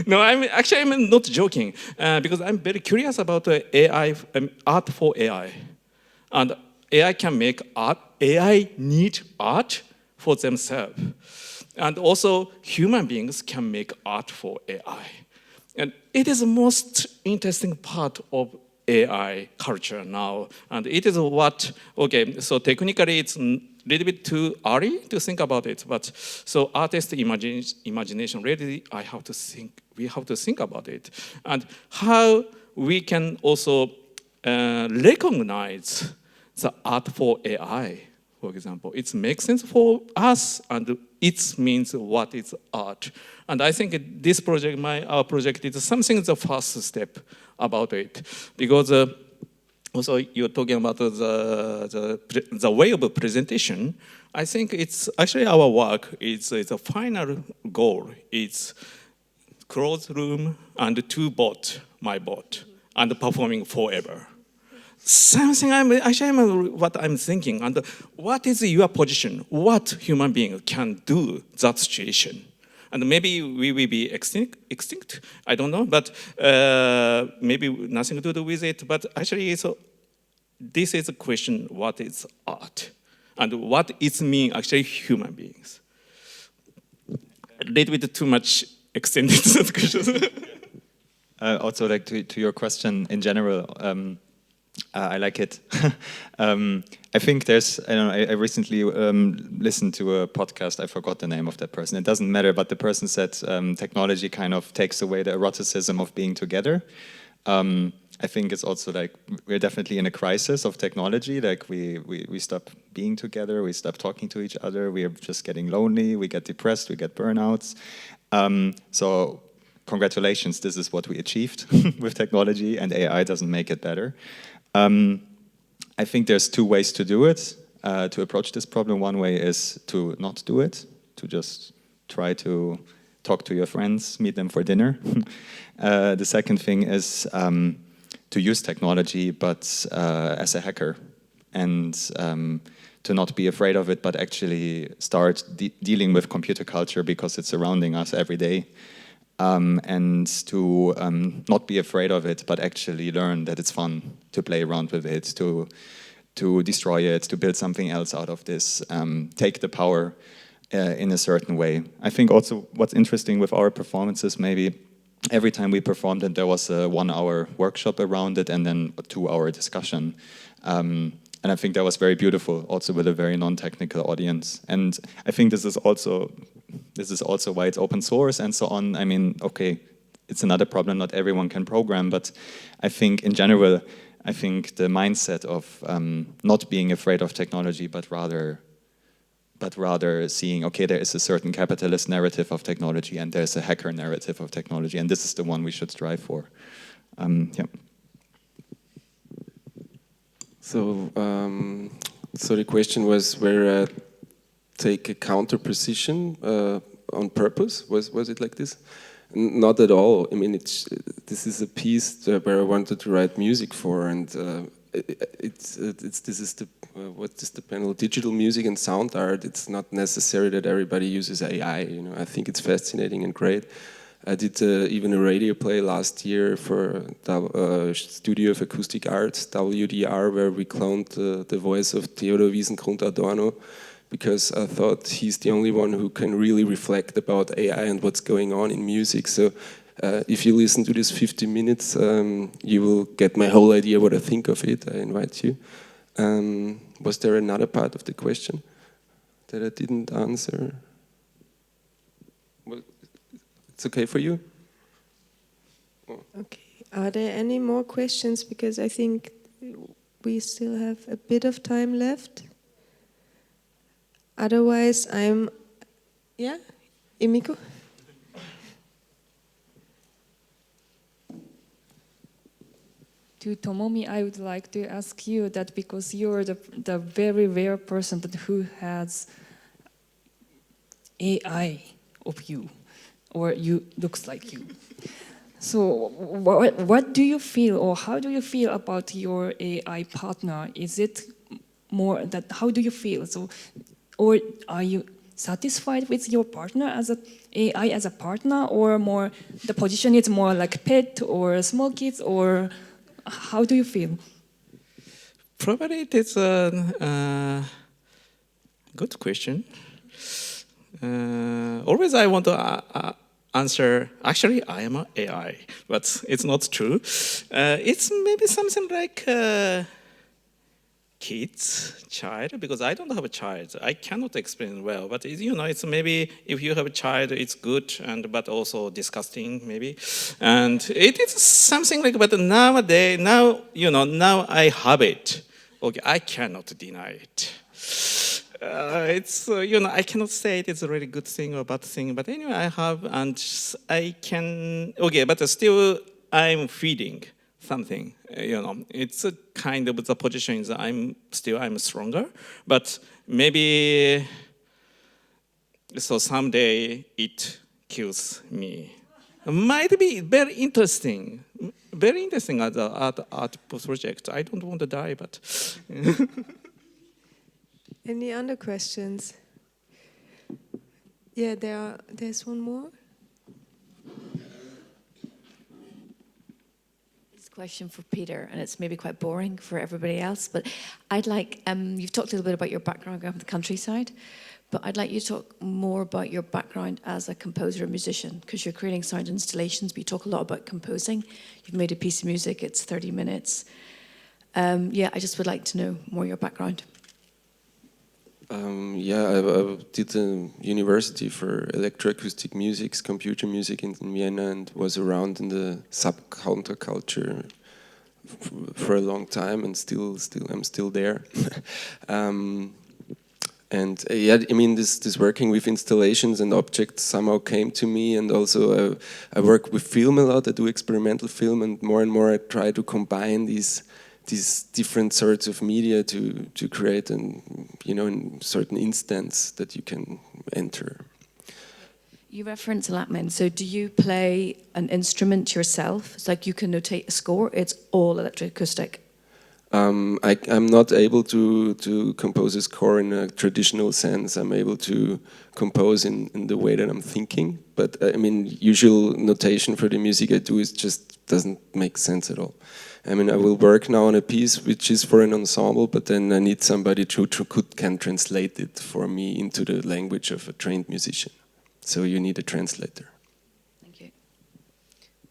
No, I'm not joking because I'm very curious about AI, art for AI, and AI can make art. AI need art for themselves, and also human beings can make art for AI, and it is the most interesting part of AI culture now, and it is what, okay, so technically it's a little bit too early to think about it, but so artist imagination, really we have to think about it, and how we can also recognize the art for AI, for example. It makes sense for us, and it means what is art. And I think this project, our project, is something the first step about it, because also you're talking about the way of presentation. I think it's actually our work. It's a final goal. It's closed room and two bot, my bot, and performing forever. Something what I'm thinking, and what is your position? What human being can do that situation? And maybe we will be extinct, I don't know, but maybe nothing to do with it. But actually, so this is a question: what is art, and what it mean actually human beings? A little bit too much extended question. Also, like to your question in general. I like it. I think there's, I don't know, I recently listened to a podcast, I forgot the name of that person, it doesn't matter, but the person said technology kind of takes away the eroticism of being together. I think it's also like, we're definitely in a crisis of technology, like we stop being together, we stop talking to each other, we're just getting lonely, we get depressed, we get burnouts. So congratulations, this is what we achieved with technology, and AI doesn't make it better. I think there's two ways to do it, to approach this problem. One way is to not do it, to just try to talk to your friends, meet them for dinner. The second thing is to use technology, but as a hacker, and to not be afraid of it, but actually start dealing with computer culture because it's surrounding us every day. And to not be afraid of it, but actually learn that it's fun to play around with it, to destroy it, to build something else out of this, take the power in a certain way. I think also what's interesting with our performances, maybe every time we performed it, there was a 1 hour workshop around it and then a 2 hour discussion. And I think that was very beautiful, also with a very non-technical audience. And I think this is also why it's open source and so on. I mean, okay, it's another problem, not everyone can program, but I think in general, I think the mindset of not being afraid of technology, but rather seeing, okay, there is a certain capitalist narrative of technology and there's a hacker narrative of technology, and this is the one we should strive for. Yeah. So the question was where take a counter position on purpose? Was it like this? Not at all. I mean, this is a piece where I wanted to write music for, and this is the what is the panel? Digital music and sound art. It's not necessary that everybody uses AI. You know, I think it's fascinating and great. I did even a radio play last year for Studio of Acoustic Arts, WDR, where we cloned the voice of Theodor Wiesengrund Adorno, because I thought he's the only one who can really reflect about AI and what's going on in music. So if you listen to this 50 minutes, you will get my whole idea what I think of it. I invite you. Was there another part of the question that I didn't answer? Well, it's okay for you? Oh. Okay. Are there any more questions? Because I think we still have a bit of time left. Otherwise, yeah, Imiko? To Tomomi, I would like to ask you that, because you're the very rare person who has AI of you, or you looks like you. So what do you feel, or how do you feel about your AI partner? Is it more that, how do you feel? So, or are you satisfied with your partner as a AI as a partner, or more the position is more like pet or small kids, or how do you feel? Probably it is a good question. Always I want to answer, actually I am an AI, but it's not true. It's maybe something like kids, child, because I don't have a child. I cannot explain well, but it's maybe if you have a child, it's good, but also disgusting maybe. And it is something like, but nowadays, now I have it. Okay, I cannot deny it. It's I cannot say it is a really good thing or bad thing, but anyway, I have, and I can. Okay, but still, I'm feeling something. It's a kind of the position is I'm stronger, but maybe so someday it kills me. Might be very interesting as an art project. I don't want to die, but. Any other questions? Yeah, there's one more. Question for Peter, and it's maybe quite boring for everybody else, but I'd like, you've talked a little bit about your background from the countryside, but I'd like you to talk more about your background as a composer and musician, because you're creating sound installations, but you talk a lot about composing. You've made a piece of music, it's 30 minutes. Yeah, I just would like to know more your background. I did a university for electroacoustic music, computer music in Vienna, and was around in the sub-counterculture for a long time, and I'm still there. This working with installations and objects somehow came to me, and also I work with film a lot. I do experimental film, and more I try to combine these different sorts of media to create a certain instance that you can enter. You reference Latman, so do you play an instrument yourself? It's like you can notate a score, it's all electroacoustic. I'm not able to compose a score in a traditional sense. I'm able to compose in the way that I'm thinking, but usual notation for the music I do just doesn't make sense at all. I will work now on a piece which is for an ensemble, but then I need somebody who can translate it for me into the language of a trained musician. So you need a translator. Thank you.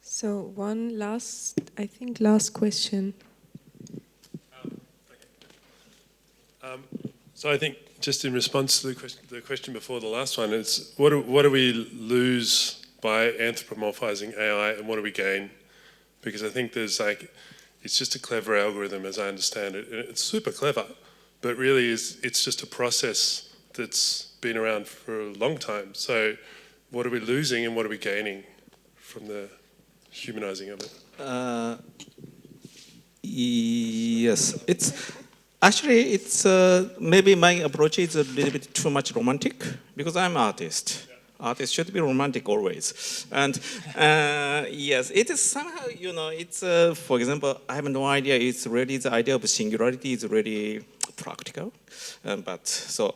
So one last question. So I think just in response to the question before the last one, it's what do we lose by anthropomorphizing AI, and what do we gain? Because I think it's just a clever algorithm, as I understand it. It's super clever, but really it's just a process that's been around for a long time. So what are we losing and what are we gaining from the humanizing of it? Yes, it's maybe my approach is a little bit too much romantic, because I'm an artist. artist should be romantic always. And yes, it is somehow, it's, for example, I have no idea, it's really the idea of singularity is really practical. But so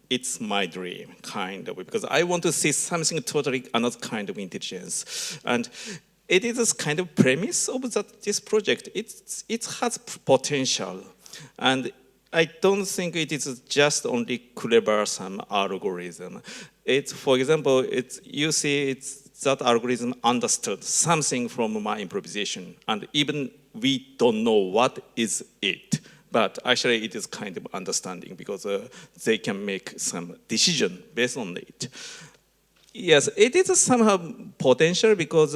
it's my dream, kind of, because I want to see something totally another kind of intelligence. And it is this kind of premise of this project. It has potential. And I don't think it is just only clever some algorithm. It's, for example, you see that algorithm understood something from my improvisation. And even we don't know what is it. But actually, it is kind of understanding because they can make some decision based on it. Yes, it is somehow potential because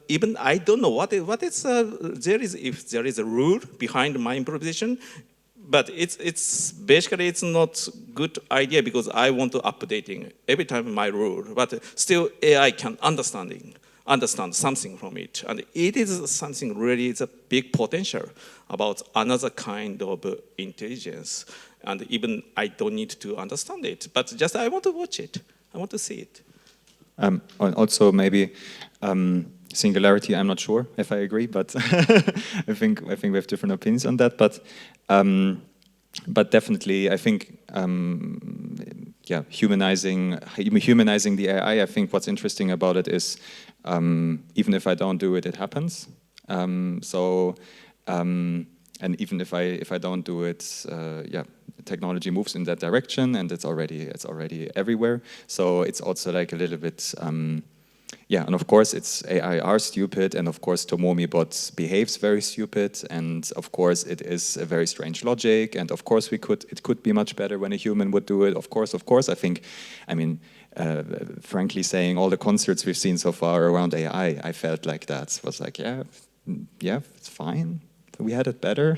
even I don't know what is there is if there is a rule behind my improvisation, but it's basically it's not good idea because I want to updating every time my rule, but still AI can understand something from it. And it is something really, it's a big potential about another kind of intelligence. And even I don't need to understand it, but just I want to watch it. I want to see it. Also maybe singularity, I'm not sure if I agree, but I think we have different opinions on that. But definitely, I think humanizing the AI. I think what's interesting about it is even if I don't do it, it happens. And even if I don't do it, technology moves in that direction, and it's already everywhere. So it's also like a little bit. And of course it's AI are stupid, and of course Tomomi bot behaves very stupid, and of course it is a very strange logic, and of course it could be much better when a human would do it. Of course, frankly saying, all the concerts we've seen so far around AI, I felt like that. It was like, yeah, it's fine. We had it better,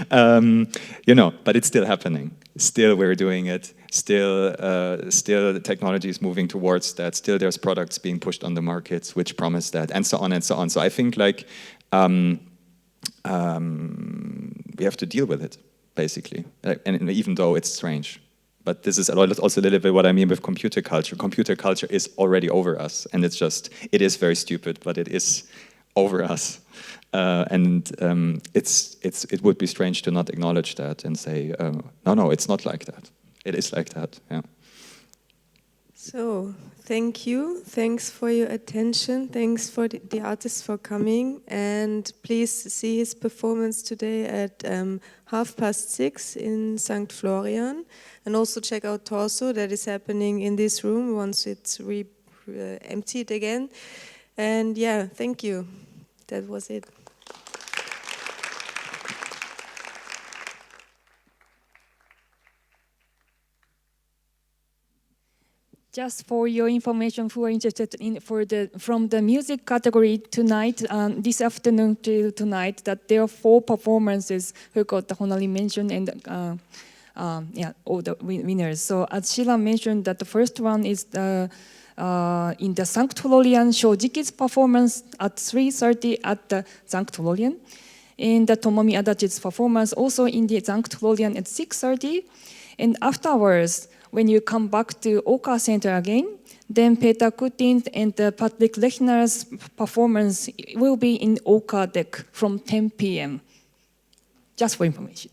but it's still happening. Still, we're doing it. Still, the technology is moving towards that. Still, there's products being pushed on the markets which promise that, and so on and so on. So I think we have to deal with it, basically, and even though it's strange. But this is also a little bit what I mean with computer culture. Computer culture is already over us, and it is very stupid, but it is over us. It would be strange to not acknowledge that and say, no, it's not like that. It is like that, yeah. So, thank you. Thanks for your attention. Thanks for the artist for coming. And please see his performance today at 6:30 in St. Florian. And also check out Torso, that is happening in this room once it's emptied again. And yeah, thank you. That was it. Just for your information, who are interested in from the music category tonight, this afternoon to tonight, that there are 4 performances who got the Honori mention and all the winners. So as Shilla mentioned, that the first one is in the St. Florian Shojiki's performance at 3:30 at the St. Florian. In the Tomomi Adachi's performance also in the St. Florian at 6:30. And afterwards, when you come back to Oka Center again, then Peter Kutin and Patrick Lechner's performance will be in Oka deck from 10 p.m. Just for information.